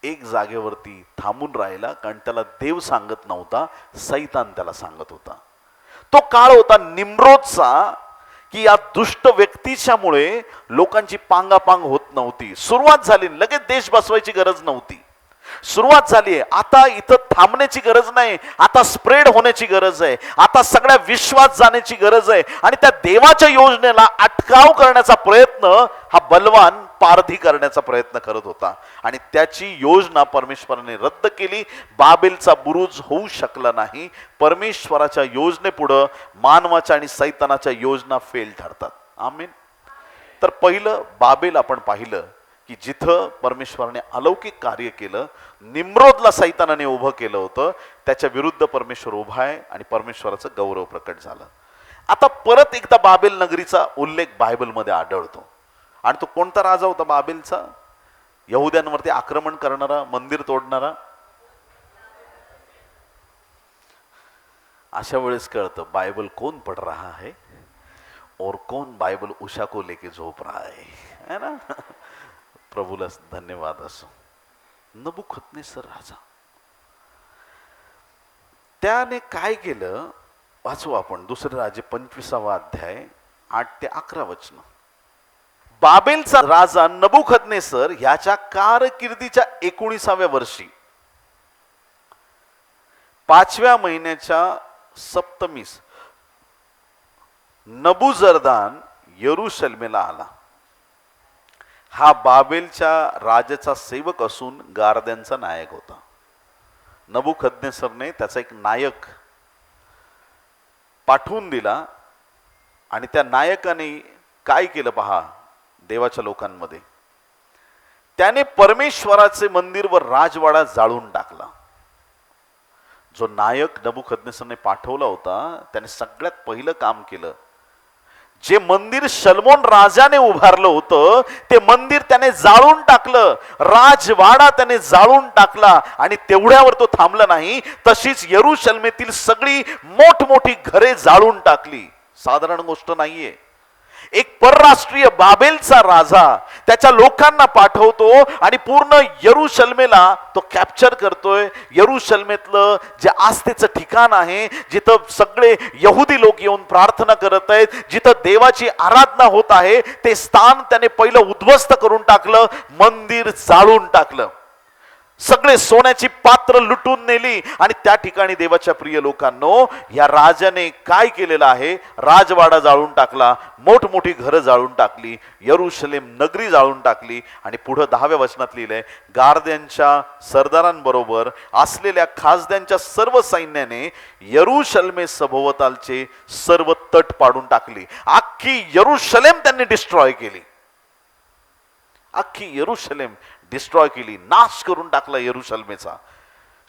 एक जागेवरती थांबून राहिला, कारण त्याला देव सांगत नव्हता, सैतान त्याला सांगत होता. तो काळ होता निम्रोदचा, की या दुष्ट व्यक्तीच्यामुळे लोकांची पांगापांग होत नव्हती. सुरुवात झाली, लगेच देश बसवायची गरज नव्हती, सुरुवात झाली आहे. आता इथं थांबण्याची गरज नाही, आता स्प्रेड होण्याची गरज आहे, आता सगळ्या विश्वात जाण्याची गरज आहे. आणि त्या देवाच्या योजनेला अटकाव करण्याचा प्रयत्न हा बलवान पारधी करण्याचा प्रयत्न करत होता. आणि त्याची योजना परमेश्वराने रद्द केली. बाबेलचा बुरुज होऊ शकला नाही. परमेश्वराच्या योजनेपुढं मानवाच्या आणि सैतानाच्या योजना फेल ठरतात. आमीन. तर पहिलं बाबेल आपण पाहिलं की जिथं परमेश्वराने अलौकिक कार्य केलं, निम्रोदला सैतानाने उभं केलं होतं, त्याच्या विरुद्ध परमेश्वर उभा आहे आणि परमेश्वराचं गौरव प्रकट झालं. आता परत एकदा बाबेल नगरीचा उल्लेख बायबलमध्ये आढळतो. आणि तो कोणता राजा होता बाबेलचा? यहुद्यांवरती आक्रमण करणारा, मंदिर तोडणारा. अशा वेळेस कळतं बाइबल कौन पढ़ रहा है और कौन बाइबल उषा को लेके झोप रहा है ना. प्रभूला धन्यवाद असो. नबुकदनेस्सर राजा, त्याने काय केलं वाचू आपण. दुसरे राजे 25वा अध्याय 8 ते 11 वचन. बाबेलचा राजा नबुकदनेस्सर ह्याच्या कारकिर्दीच्या 19व्या वर्षी 5व्या महिन्याच्या सप्तमीस नबुजरदान यरूशलेमेला आला. हा बाबेलच्या राजाचा सेवक असून गारद्यांचा नायक होता. नबुकदनेस्सरने त्याचा एक नायक पाठवून दिला आणि त्या नायकाने काय केलं पहा. देवाच्या लोकांमध्ये. त्याने परमेश्वराचे मंदिर व राजवाडा जाळून टाकला. जो नायक नबुकदनेस्सरने पाठवला होता त्याने सगळ्यात पहिलं काम केलं, जे मंदिर शलोमोन राजाने उभारलं होतं ते मंदिर त्याने जाळून टाकलं, राजवाडा त्याने जाळून टाकला. आणि तेवढ्यावर तो थांबला नाही, तशीच यरूशलेमेतील सगळी मोठमोठी घरे जाळून टाकली. साधारण गोष्ट नाहीये. एक परराष्ट्रीय बाबेलचा राजा त्याच्या लोकांना पाठवतो आणि पूर्ण यरूशलेमेला तो कॅप्चर करतोय. यरूशलेमेतलं जे आस्थेचं ठिकाण आहे, जिथं सगळे यहुदी लोक येऊन प्रार्थना करत आहेत, जिथं देवाची आराधना होत आहे, ते स्थान त्याने पहिलं उद्ध्वस्त करून टाकलं, मंदिर जाळून टाकलं, सगळे सोन्याची पात्र लुटून नेली. आणि त्या ठिकाणी देवाच्या प्रिय लोकांनो, या राजाने काय केलेलं आहे, राजवाडा जाळून टाकला, मोठमोठी घरं जाळून टाकली, यरूशलेम नगरी जाळून टाकली. आणि पुढे 10व्या वचनात लिहिलंय, गार्द्यांच्या सरदारांबरोबर असलेल्या खासद्यांच्या सर्व सैन्याने यरूशलेमे सभोवतालचे सर्व तट पाडून टाकली. अख्खी यरूशलेम त्यांनी डिस्ट्रॉय केली, अख्खी यरूशलेम डिस्ट्रॉय केली, नाश करून टाकला यरूशलेमेचा.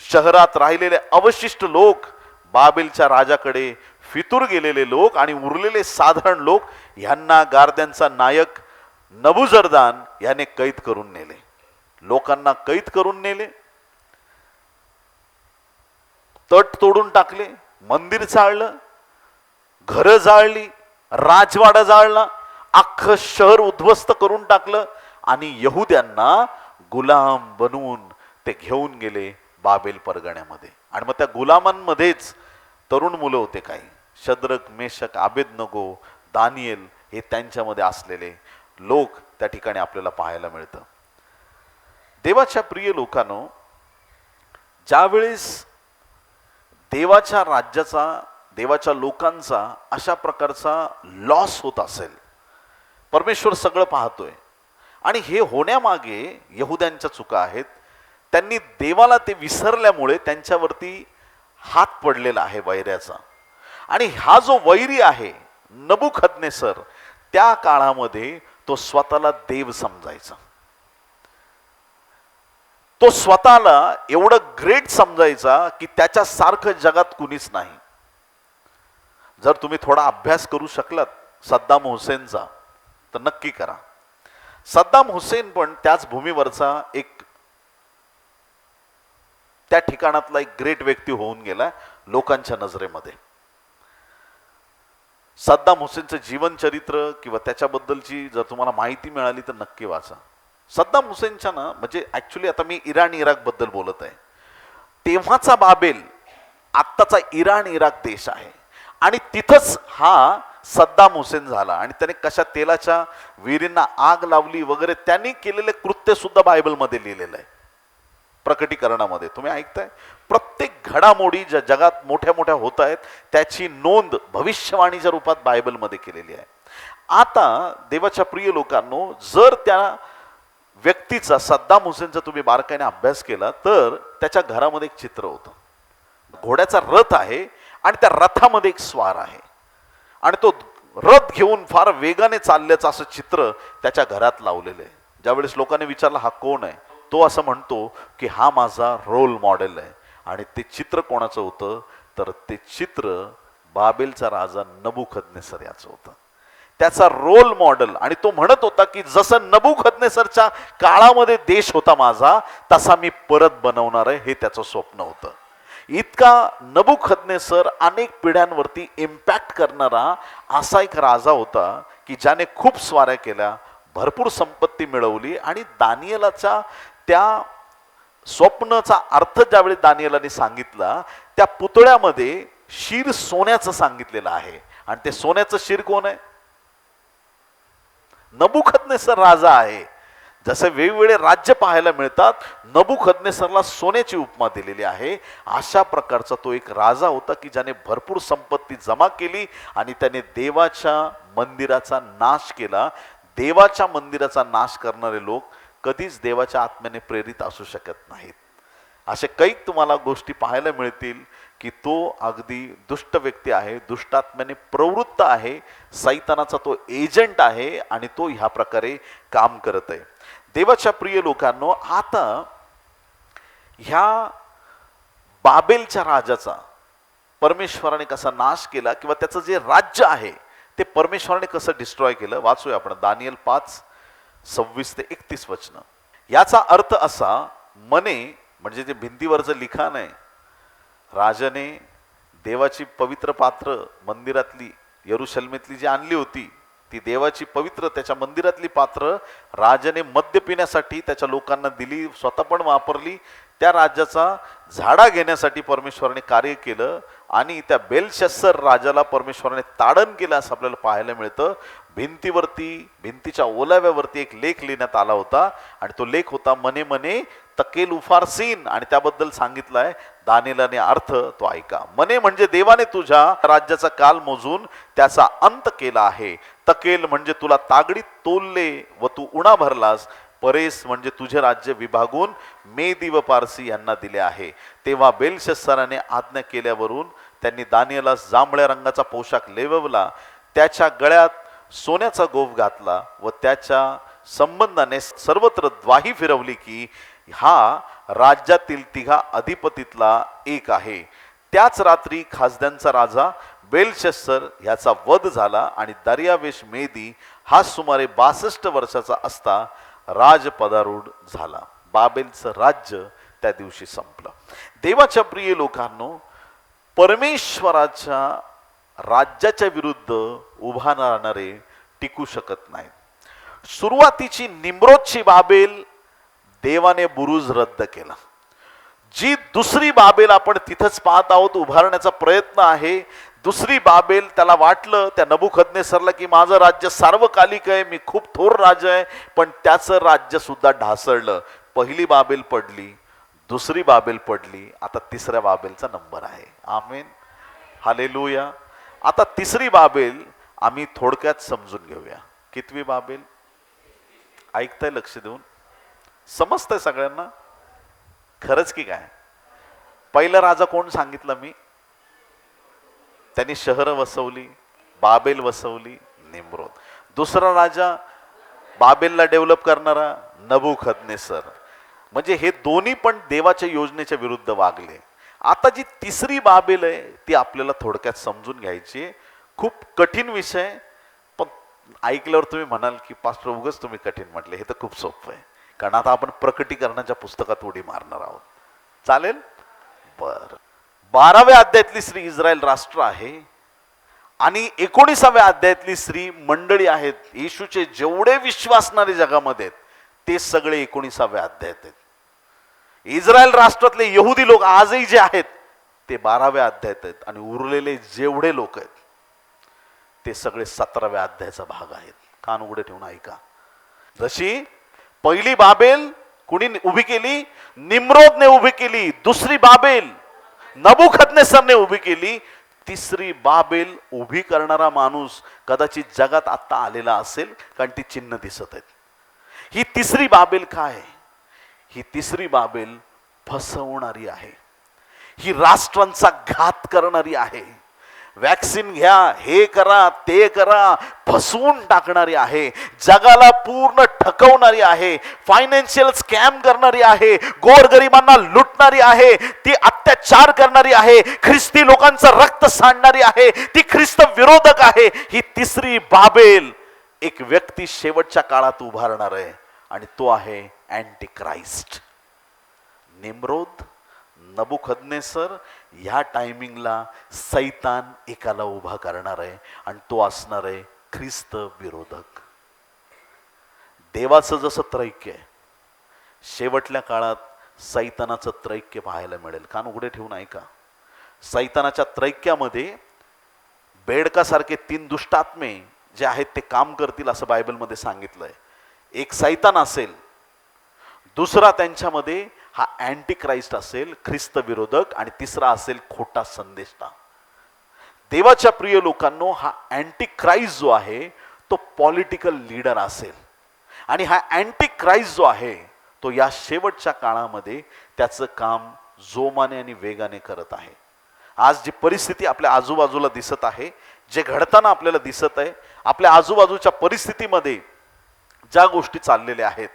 शहरात राहिलेले अवशिष्ट लोक, बाबेलच्या राजाकडे फितूर गेलेले लोक आणि उरलेले साधारण लोक यांना गार्द्यांचा नायक नबुजरदान याने कैद करून नेले. लोकांना कैद करून नेले, तट तोडून टाकले, मंदिर जाळलं, घरं जाळली, राजवाडा जाळला, अख्खं शहर उद्ध्वस्त करून टाकलं. आणि यहुद्यांना गुलाम बनवून ते घेऊन गेले बाबेल परगण्यामध्ये. आणि मग त्या गुलामांमध्येच तरुण मुलं होते, काही शद्रक, मेशक, आबेदनगो, दानिएल, हे त्यांच्यामध्ये असलेले लोक त्या ठिकाणी आपल्याला पाहायला मिळतं. देवाच्या प्रिय लोकांनो, ज्यावेळेस देवाच्या राज्याचा, देवाच्या लोकांचा अशा प्रकारचा लॉस होत असेल, परमेश्वर सगळं पाहतोय. आणि हे होण्यामागे यहुद्यांच्या चुका आहेत. त्यांनी देवाला ते विसरल्यामुळे त्यांच्यावरती हात पडलेला आहे वैऱ्याचा. आणि हा जो वैरी आहे नबुकदनेस्सर, त्या काळामध्ये तो स्वतःला देव समजायचा, तो स्वतःला एवढं ग्रेट समजायचा की त्याच्यासारखं जगात कुणीच नाही. जर तुम्ही थोडा अभ्यास करू शकलात सद्दाम हुसेनचा तर नक्की करा. सद्दाम हुसेन पण त्याच भूमीवरचा एक, त्या ठिकाणातला एक ग्रेट व्यक्ती होऊन गेला लोकांच्या नजरेमध्ये. सद्दाम हुसेनचं जीवन चरित्र किंवा त्याच्याबद्दलची जर तुम्हाला माहिती मिळाली तर नक्की वाचा. सद्दाम हुसेनच्या ना, म्हणजे ऍक्च्युली आता मी इराण इराक बद्दल बोलत आहे. तेव्हाचा बाबेल आत्ताचा इराण इराक देश आहे आणि तिथंच हा सद्दाम हुसेन झाला. आणि त्याने कशा तेलाच्या विहिरींना आग लावली वगैरे, त्यांनी केलेले कृत्य सुद्धा बायबलमध्ये लिहिलेलं आहे, प्रकटीकरणामध्ये. तुम्ही ऐकताय, प्रत्येक घडामोडी ज्या जगात मोठ्या मोठ्या होत आहेत त्याची नोंद भविष्यवाणीच्या रूपात बायबलमध्ये केलेली आहे. आता देवाच्या प्रिय लोकांनो, जर त्या व्यक्तीचा, सद्दाम हुसेनचा तुम्ही बारकाईने अभ्यास केला तर त्याच्या घरामध्ये एक चित्र होतं. घोड्याचा रथ आहे आणि त्या रथामध्ये एक स्वार आहे आणि तो रथ घेऊन फार वेगाने चालल्याचं असं चित्र त्याच्या घरात लावलेलं आहे. ज्यावेळेस लोकांनी विचारलं हा कोण आहे, तो असं म्हणतो की हा माझा रोल मॉडेल आहे. आणि ते चित्र कोणाचं होतं तर ते चित्र बाबेलचा राजा नबुकदनेस्सर याचं होतं, त्याचा रोल मॉडेल. आणि तो म्हणत होता की जसं नबुकदनेस्सरच्या काळामध्ये देश होता माझा, तसा मी परत बनवणार आहे, हे त्याचं स्वप्न होतं. इतका नबुकदनेस्सर अनेक पिढ्यांवरती इम्पॅक्ट करणारा असा एक राजा होता की ज्याने खूप स्वाऱ्या केल्या, भरपूर संपत्ती मिळवली. आणि दानिएलाच्या त्या स्वप्नाचा अर्थ ज्यावेळी दानिएलाने सांगितला, त्या पुतळ्यामध्ये शिर सोन्याचं सांगितलेलं आहे. आणि ते सोन्याचं शिर कोण आहे? नबुकदनेस्सर राजा आहे. जसे वेगवेगळे राज्य पाहायला मिळतात, नबुकदनेस्सरला सोन्याची उपमा दिलेली आहे. अशा प्रकारचा तो एक राजा होता की ज्याने भरपूर संपत्ती जमा केली आणि त्याने देवाच्या मंदिराचा नाश केला. देवाच्या मंदिराचा नाश करणारे लोक कधीच देवाच्या आत्म्याने प्रेरित असू शकत नाहीत. असे कैक तुम्हाला गोष्टी पाहायला मिळतील की तो अगदी दुष्ट व्यक्ती आहे, दुष्टात्म्याने प्रवृत्त आहे, सैतानाचा तो एजंट आहे आणि तो ह्या प्रकारे काम करत आहे. देवाच्या प्रिय लोकांनो, आता ह्या बाबेलच्या राजाचा परमेश्वराने कसा नाश केला किंवा त्याचं जे राज्य आहे ते परमेश्वराने कसं डिस्ट्रॉय केलं वाचूया आपण दानियल 5:26 ते 31 वचन. याचा अर्थ असा, मने म्हणजे जे भिंतीवरचं लिखाण आहे, राजाने देवाची पवित्र पात्र मंदिरातली यरुशलेमेतली जी आणली होती, ती देवाची पवित्र त्याच्या मंदिरातली पात्र राजाने मद्य पिण्यासाठी त्याच्या लोकांना दिली, स्वतः पण वापरली. त्या राज्याचा झाडा घेण्यासाठी परमेश्वराने कार्य केलं आणि त्या बेलशस्सर राजाला परमेश्वराने ताडण केलं असं आपल्याला पाहायला मिळतं. भिंतीच्या ओलाव्यावरती एक लेख लिहिण्यात आला होता आणि तो लेख होता मने मने तकेल उफारसीन, आणि त्याबद्दल सांगितलंय दानिएलाने अर्थ तो ऐका. मने म्हणजे देवाने तुझ्या राज्याचा काल मोजून त्याचा अंत केला आहे. तकेल म्हणजे तुला तागडीत तोलले व तू उणा भरलास. परेस म्हणजे तुझे राज्य विभागून मेदी व पारसी यांना दिले आहे. तेव्हा बेलशस्सराने आज्ञा केल्यावरून त्यांनी दानिएला जांभळ्या रंगाचा पोशाख लेववला, त्याच्या गळ्यात सोन्याचा गोफ घातला व त्याच्या संबंधाने सर्वत्र द्वाही फिरवली की हा राज्यातील तिघा अधिपतीतला एक आहे. त्याच रात्री खासद्यांचा राजा बेलशस्सर ह्याचा वध झाला आणि दर्यावेश मेदी हा सुमारे 62 वर्षाचा असता राजपदारूढ झाला. बाबेलचं राज्य त्या दिवशी संपलं. देवाच्या प्रिय लोकांनो, परमेश्वराच्या राज्याच्या विरुद्ध उभा राहणारे टिकू शकत नाहीत. सुरुवातीची निम्रोदची बाबेल देवाने बुरुज रद्द केला. जी दुसरी बाबेल आपण तिथंच पाहत आहोत, उभारण्याचा प्रयत्न आहे. दुसरी बाबेल, त्याला वाटलं त्या नबुकदनेसरला की माझं राज्य सार्वकालिक आहे, मी खूप थोर राजा आहे, पण त्याचं राज्य सुद्धा ढासळलं. पहिली बाबेल पडली, दुसरी बाबेल पडली, आता तिसऱ्या बाबेलचा नंबर आहे. आमेन, हालेलुया. आता तिसरी बाबेल आम्ही थोडक्यात समजून घेऊया. कितवी बाबेल? ऐकताय लक्ष देऊन? समजतंय सगळ्यांना? खरंच की काय? पहिला राजा कोण सांगितलं मी? त्यांनी शहरं वसवली, बाबेल वसवली, निम्रोद. दुसरा राजा बाबेलला डेव्हलप करणारा नबुकदनेसर. म्हणजे हे दोन्ही पण देवाच्या योजनेच्या विरुद्ध वागले. आता जी तिसरी बाबेल आहे ती आपल्याला थोडक्यात समजून घ्यायची. खूप कठीण विषय, पण ऐकल्यावर तुम्ही म्हणाल की पास्टर उगाच तुम्ही कठीण म्हटले, हे तर खूप सोपं आहे. कारण आता आपण प्रकटीकरणाच्या पुस्तकात उडी मारणार आहोत. चालेल? बर. 12व्या अध्यायातली स्त्री इस्रायल राष्ट्र आहे आणि 19व्या अध्यायातली स्त्री मंडळी आहेत. येशूचे जेवढे विश्वासणारे जगामध्ये आहेत ते सगळे 19व्या अध्यायात आहेत. इस्रायल राष्ट्रातले यहुदी लोक आजही जे आहेत ते 12व्या अध्यायात आहेत आणि उरलेले जेवढे लोक आहेत ते सगळे 17व्या अध्यायाचा भाग आहेत. कान उघडे ठेवून ऐका. जशी पहिली बाबेल कुणी उभी केली? निम्रोदने उभी केली. दुसरी बाबेल नबुकदनेसरने उभी केली. तिसरी बाबेल उभी करणारा माणूस कदाचित जगात आता आलेला असेल, कारण ती चिन्ह दिसत आहेत. ही तिसरी बाबेल काय? ही तिसरी बाबेल फसवणारी आहे. ही राष्ट्रांचा घात करणारी आहे. वॅक्सिन घ्या, हे करा, ते करा, फसवून टाकणारी आहे. जगाला पूर्ण ठकवणारी आहे. फायनान्शियल स्कॅम करणारी आहे. गोरगरिबांना लुटणारी आहे. ती अत्याचार करणारी आहे. ख्रिस्ती लोकांचं रक्त सांडणारी आहे. ती ख्रिस्त विरोधक आहे. ही तिसरी बाबेल एक व्यक्ती शेवटच्या काळात उभारणार आहे आणि तो आहे अँटी क्राइस्ट. निम्रोद, नबुकदनेसर, ह्या टायमिंगला सैतान एकाला उभा करणार आहे आणि तो असणार आहे ख्रिस्त विरोधक. देवाचं जसं त्रैक्य आहे, शेवटल्या काळात सैतानाचं त्रैक्य पाहायला मिळेल. कान उघडे ठेवून ऐका. सैतानाच्या त्रैक्यामध्ये बेडकासारखे 3 दुष्टात्मे जे आहेत ते काम करतील असं बायबलमध्ये सांगितलंय. एक सैतान असेल, दुसरा त्यांच्यामध्ये हा अँटी क्राइस्ट असेल, ख्रिस्त विरोधक, आणि तिसरा असेल खोटा संदेष्टा. देवाच्या प्रिय लोकांनो, हा अँटी क्राइस्ट जो आहे तो पॉलिटिकल लीडर असेल आणि हा अँटी क्राइस्ट जो आहे तो या शेवटच्या काळामध्ये त्याचं काम जोमाने आणि वेगाने करत आहे. आज जी परिस्थिती आपल्या आजूबाजूला दिसत आहे, जे घडताना आपल्याला दिसत आहे, आपल्या आजूबाजूच्या परिस्थितीमध्ये ज्या गोष्टी चाललेल्या आहेत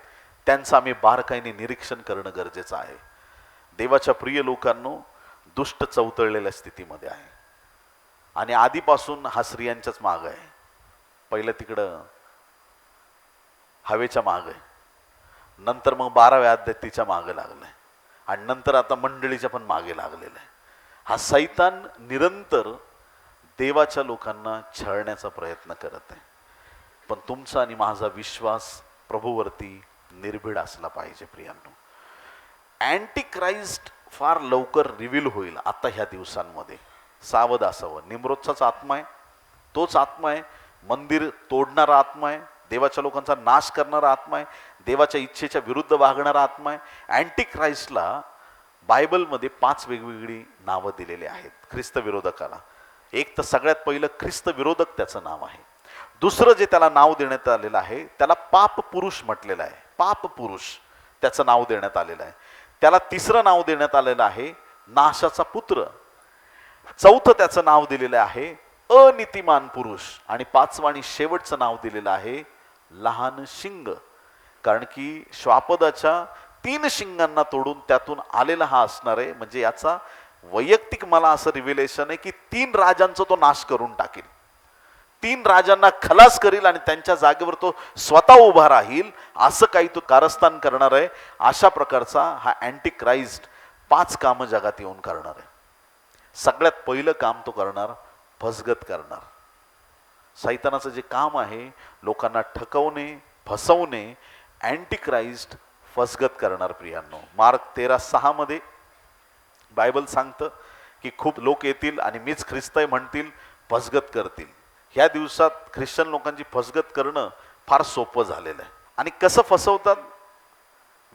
त्यांचं आम्ही बारकाईने निरीक्षण करणं गरजेचं आहे. देवाच्या प्रिय लोकांनो, दुष्ट चवतळलेल्या स्थितीमध्ये आहे आणि आधीपासून हा स्त्रियांच्याच माग आहे. पहिलं तिकडं हवेच्या माग आहे, नंतर मग 12व्या अध्यायात तिच्या मागे लागलाय आणि नंतर आता मंडळीच्या पण मागे लागलेला आहे. हा सैतान निरंतर देवाच्या लोकांना छळण्याचा प्रयत्न करत आहे. पण तुमचा आणि माझा विश्वास प्रभूवरती निर्भीड असला पाहिजे. प्रियांनो, अँटी क्राइस्ट फार लवकर रिव्हील होईल आता ह्या दिवसांमध्ये. सावध असावं. निम्रोदचाच आत्मा आहे, तोच आत्मा आहे. मंदिर तोडणारा आत्मा आहे, देवाच्या लोकांचा नाश करणारा आत्मा आहे, देवाच्या इच्छेच्या विरुद्ध वागणारा आत्मा आहे. अँटी क्राइस्टला बायबलमध्ये 5 वेगवेगळी नावं दिलेली आहेत ख्रिस्त विरोधकाला. एक तर सगळ्यात पहिलं ख्रिस्त विरोधक त्याचं नाव आहे. दुसरं जे त्याला नाव देण्यात आलेलं आहे त्याला पाप पुरुष म्हटलेलं आहे. पाप पुरुष त्याचं नाव देण्यात आलेलं आहे. त्याला तिसरं नाव देण्यात आलेलं आहे नाशाचा पुत्र. चौथं त्याचं नाव दिलेलं आहे अनितिमान पुरुष. आणि पाचवं आणि शेवटचं नाव दिलेलं आहे लहान शिंग. कारण की श्वापदाच्या 3 शिंगांना तोडून त्यातून आलेला हा असणार आहे. म्हणजे याचा वैयक्तिक मला असं रिव्हिलेशन आहे की 3 राजांचा तो नाश करून टाकेल, 3 राजांना खलास करील आणि त्यांच्या जागेवर तो स्वतः उभा राहील, असं काही तो कारस्थान करणार आहे. अशा प्रकारचा हा अँटी क्राइस्ट 5 कामं जगात येऊन करणार आहे. सगळ्यात पहिलं काम तो करणार, फसगत करणार. सैतानाचं जे काम आहे लोकांना ठकवणे, फसवणे. अँटी क्राइस्ट फसगत करणार. प्रियांनो, मार्क 13:6 मध्ये बायबल सांगतं की खूप लोक येतील आणि मीच ख्रिस्त आहे म्हणतील, फसगत करतील. ह्या दिवसात ख्रिश्चन लोकांची फसगत करणं फार सोपं झालेलं आहे. आणि कसं फसवतात?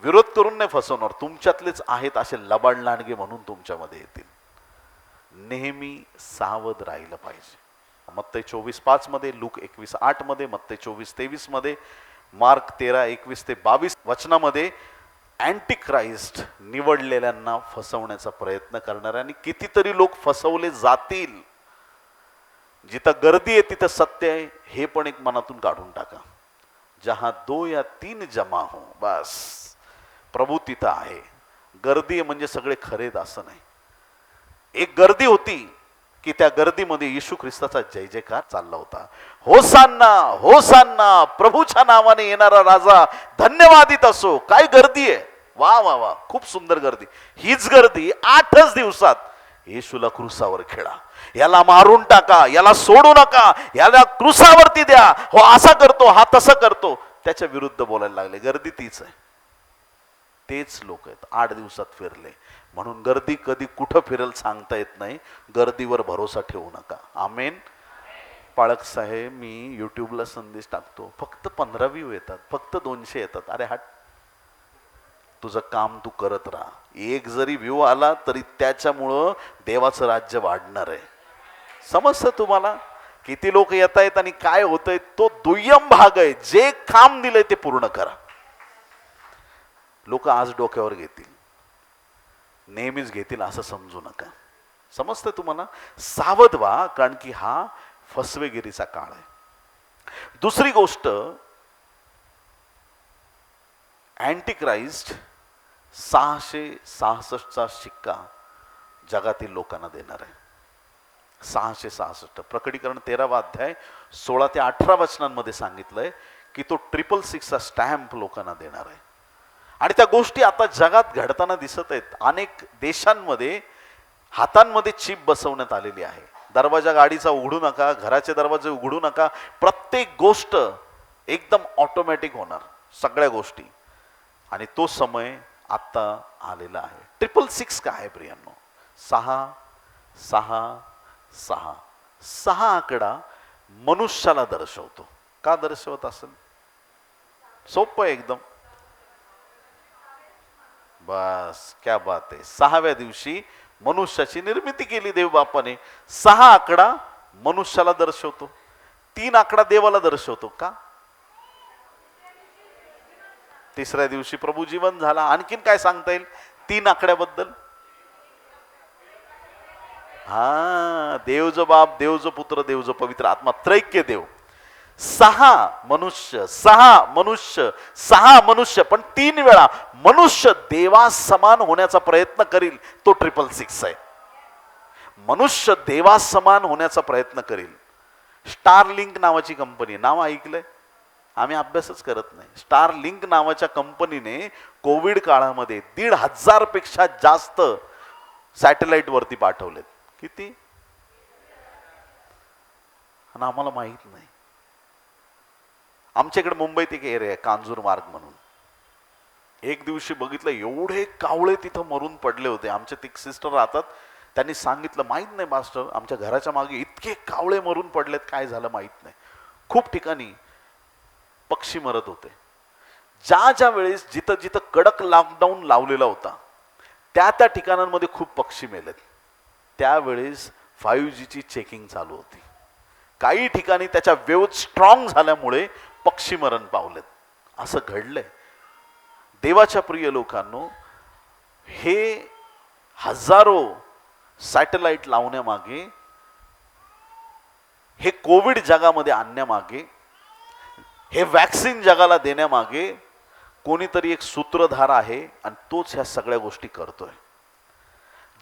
विरोध करून नाही फसवणार, तुमच्यातलेच आहेत असे लबाड लांडगे म्हणून तुमच्यामध्ये येतील. नेहमी सावध राहिलं पाहिजे. मत्तई 24:5 मध्ये, लूक 21:8 मध्ये, मत्तई 24:23 मध्ये, मार्क 13:21-22 वचनामध्ये अँटी क्राइस्ट निवडलेल्यांना फसवण्याचा प्रयत्न करणार. आणि कितीतरी लोक फसवले जातील. जिथं गर्दी आहे तिथं सत्य आहे हे पण एक मनातून काढून टाका. जहां 2 या 3 जमा हो, बस प्रभू तिथं आहे. गर्दी आहे म्हणजे सगळे खरेत असं नाही. एक गर्दी होती की त्या गर्दीमध्ये येशू ख्रिस्ताचा जय जयकार चालला होता. होसान्ना होसान्ना, प्रभूच्या नावाने येणारा राजा धन्यवादित असो. काय गर्दी आहे, वा वा वा, खूप सुंदर गर्दी. हीच गर्दी 8च दिवसात येशूला क्रूसावर खेळा, याला मारून टाका, याला सोडू नका, याला क्रूसावरती द्या, हो असा करतो, हा तसा करतो, त्याच्या विरुद्ध बोलायला लागले. गर्दी तीच आहे, तेच लोक आहेत. 8 दिवसात फिरले. म्हणून गर्दी कधी कुठं फिरेल सांगता येत नाही. गर्दीवर भरोसा ठेवू नका. आमेन. पाळक साहेब, मी यूट्यूबला संदेश टाकतो, फक्त 15 व्ह्यू येतात, फक्त 200 येतात. अरे हट, तुझं काम तू करत राहा. एक जरी व्ह्यू आला तरी त्याच्यामुळं देवाचं राज्य वाढणार आहे. समजतं तुम्हाला? किती लोक येत आहेत आणि काय होतंय तो दुय्यम भाग आहे. जे काम दिलंय ते पूर्ण करा. लोक आज डोक्यावर घेतील, नेहमीच घेतील असं समजू नका. समजतं तुम्हाला? सावध व्हा, कारण की हा फसवेगिरीचा काळ आहे. दुसरी गोष्ट, अँटी क्राइस्ट 666चा शिक्का जगातील लोकांना देणार आहे. 666. प्रकटीकरण 13वा अध्याय 16 ते 18 वचनांमध्ये सांगितलंय की तो 666चा स्टॅम्प लोकांना देणार आहे. आणि त्या गोष्टी आता जगात घडताना दिसत आहेत. अनेक देशांमध्ये हातांमध्ये चिप बसवण्यात आलेली आहे. दरवाजा गाडीचा उघडू नका, घराचे दरवाजे उघडू नका, प्रत्येक गोष्ट एकदम ऑटोमॅटिक होणार, सगळ्या गोष्टी. आणि तो समय आता आलेला आहे. 666 काय आहे प्रियांनो? 666. 6 आकडा मनुष्याला दर्शवतो. का दर्शवत असेल? सोपं आहे एकदम. बस, क्या बात आहे. 6व्या दिवशी मनुष्याची निर्मिती केली देव बापाने. 6 आकडा मनुष्याला दर्शवतो, 3 आकडा देवाला दर्शवतो. का? 3ऱ्या दिवशी प्रभू जीवन झाला. आणखीन काय सांगता येईल 3 आकड्याबद्दल? हा, देव जो बाप, देव जो पुत्र, देव जो पवित्र आत्मा, त्रैक्य देव. सहा मनुष्य, सहा मनुष्य, सहा मनुष्य, पण 3 वेळा मनुष्य देवा समान होण्याचा प्रयत्न करील, तो 666 आहे. मनुष्य देवा समान होण्याचा प्रयत्न करील. स्टारलिंक नावाची कंपनी, नाव ऐकलंय? आम्ही अभ्यासच करत नाही. स्टारलिंक नावाच्या कंपनीने कोविड काळामध्ये 1,500 पेक्षा जास्त सॅटेलाइट वरती पाठवलेत. किती? आणि आम्हाला माहित नाही. आमच्याकडे मुंबईत एक एरिया आहे कांजूर मार्ग म्हणून. एक दिवशी बघितलं एवढे कावळे तिथं मरून पडले होते. आमचे ते सिस्टर राहतात, त्यांनी सांगितलं माहित नाही मास्टर, आमच्या घराच्या मागे इतके कावळे मरून पडलेत, काय झालं माहित नाही. खूप ठिकाणी पक्षी मरत होते. ज्या ज्या वेळेस जिथं जिथं कडक लॉकडाऊन लावलेला होता त्या त्या ठिकाणांमध्ये खूप पक्षी मेलेत. त्यावेळेस 5Gची चेकिंग चालू होती. काही ठिकाणी त्याच्या वेव्ह स्ट्रॉंग झाल्यामुळे पक्षी मरण पावलेत. असं घडलंय. देवाच्या प्रिय लोकांनो, हे हजारो सॅटेलाइट लावण्यामागे, हे कोविड जगामध्ये आणण्यामागे, हे वॅक्सिन जगाला देण्यामागे कोणीतरी एक सूत्रधार आहे आणि तोच ह्या सगळ्या गोष्टी करतोय.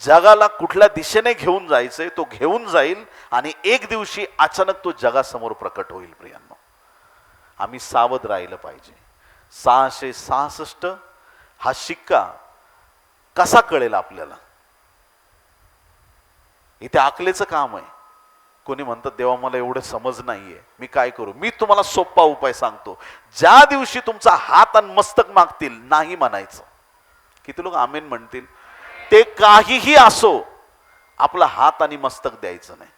जगाला कुठल्या दिशेने घेऊन जायचंय तो घेऊन जाईल आणि एक दिवशी अचानक तो जगासमोर प्रकट होईल. प्रियांनो, आम्ही सावध राहिलं पाहिजे. 666 हा शिक्का कसा कळेल आपल्याला? इथे अकलेचं काम आहे. कोणी म्हणतात देवा मला एवढं समज नाहीये, मी काय करू? मी तुम्हाला सोपा उपाय सांगतो. ज्या दिवशी तुमचा हात आणि मस्तक मागतील, नाही म्हणायचं. किती लोक आमेन म्हणतील? ते काहीही असो, आपला हात आणि मस्तक द्यायचं नाही.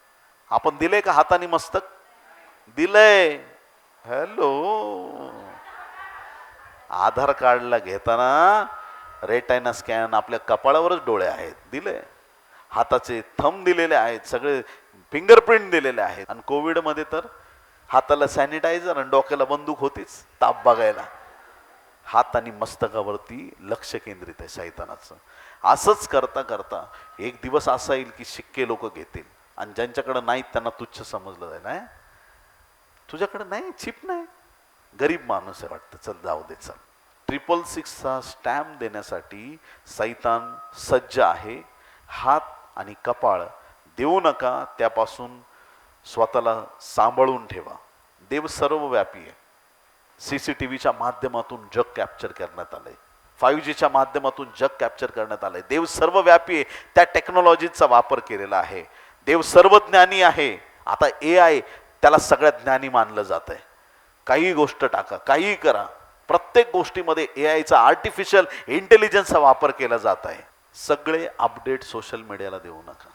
आपण दिले का हात आणि मस्तक? दिलंय. हॅलो, आधार कार्डला घेताना रेटायना स्कॅन, आपल्या कपाळावरच डोळे आहेत, दिले. हाताचे थंब दिलेले आहेत, सगळे फिंगरप्रिंट दिलेले आहेत. आणि कोविडमध्ये तर हाताला सॅनिटायझर आणि डोक्याला बंदूक होतीच ताप बघायला. हात आणि मस्तकावरती लक्ष केंद्रित आहे शैतानाचं. असंच करता करता एक दिवस असा येईल की शिक्के लोक घेतील आणि ज्यांच्याकडे नाहीत त्यांना तुच्छ समजलं जाईल. नाही, तुझ्याकडे नाही, चिप नाही, गरीब माणूस आहे वाटतं, चल जाऊ दे, चल. 666चा स्टॅम्प देण्यासाठी सैतान सज्ज आहे. हात आणि कपाळ देऊ नका, त्यापासून स्वतःला सांभाळून ठेवा. देव सर्वव्यापी आहे. CCTVच्या माध्यमातून जग कॅप्चर करण्यात आलंय, 5Gच्या माध्यमातून जग कॅप्चर करण्यात आलंय. देव सर्वव्यापी आहे, त्या टेक्नॉलॉजीचा वापर केलेला आहे. देव सर्वज्ञानी आहे. आता AI त्याला सगळ्यात ज्ञानी मानलं जात आहे. काही गोष्ट टाका, काही करा, प्रत्येक गोष्टीमध्ये AIचा, आर्टिफिशियल इंटेलिजन्सचा वापर केला जात आहे. सगळे अपडेट सोशल मीडियाला देऊ नका.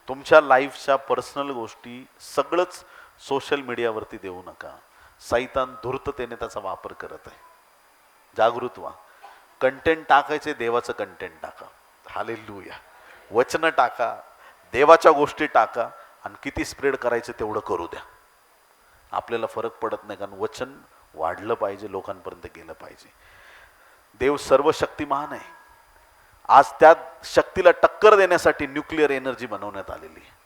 तुमच्या लाईफच्या पर्सनल गोष्टी सगळंच सोशल मीडियावरती देऊ नका. सैतान धूर्ततेने त्याचा वापर करत आहे. जागृत व्हा. कंटेंट टाकायचे, देवाचं कंटेंट टाका. हालेलुया. वचन टाका, देवाच्या गोष्टी टाका आणि किती स्प्रेड करायचं तेवढं करू द्या. आपल्याला फरक पडत नाही, कारण वचन वाढलं पाहिजे, लोकांपर्यंत गेलं पाहिजे. देव सर्वशक्तिमान आहे. आज त्या शक्तीला टक्कर देण्यासाठी न्यूक्लिअर एनर्जी बनवण्यात आलेली आहे.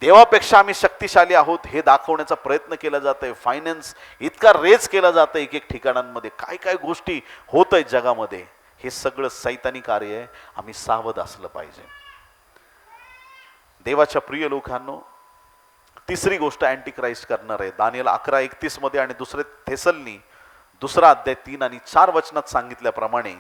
देवापेक्षा आम्ही शक्तिशाली आहोत हे दाखवण्याचा प्रयत्न केला जात आहे. फायनान्स इतका रेज केला जात आहे एक एक ठिकाणांमध्ये. काय काय गोष्टी होत आहेत जगामध्ये, हे सगळं सैतानी कार्य आहे. आम्ही सावध असलं पाहिजे. देवाच्या प्रिय लोकांनो, तिसरी गोष्ट अँटी क्राइस्ट करणार आहे. दानिएल 11:31 मध्ये आणि दुसरे थेसलनी 2 अध्याय 3 आणि 4 वचनात सांगितल्याप्रमाणे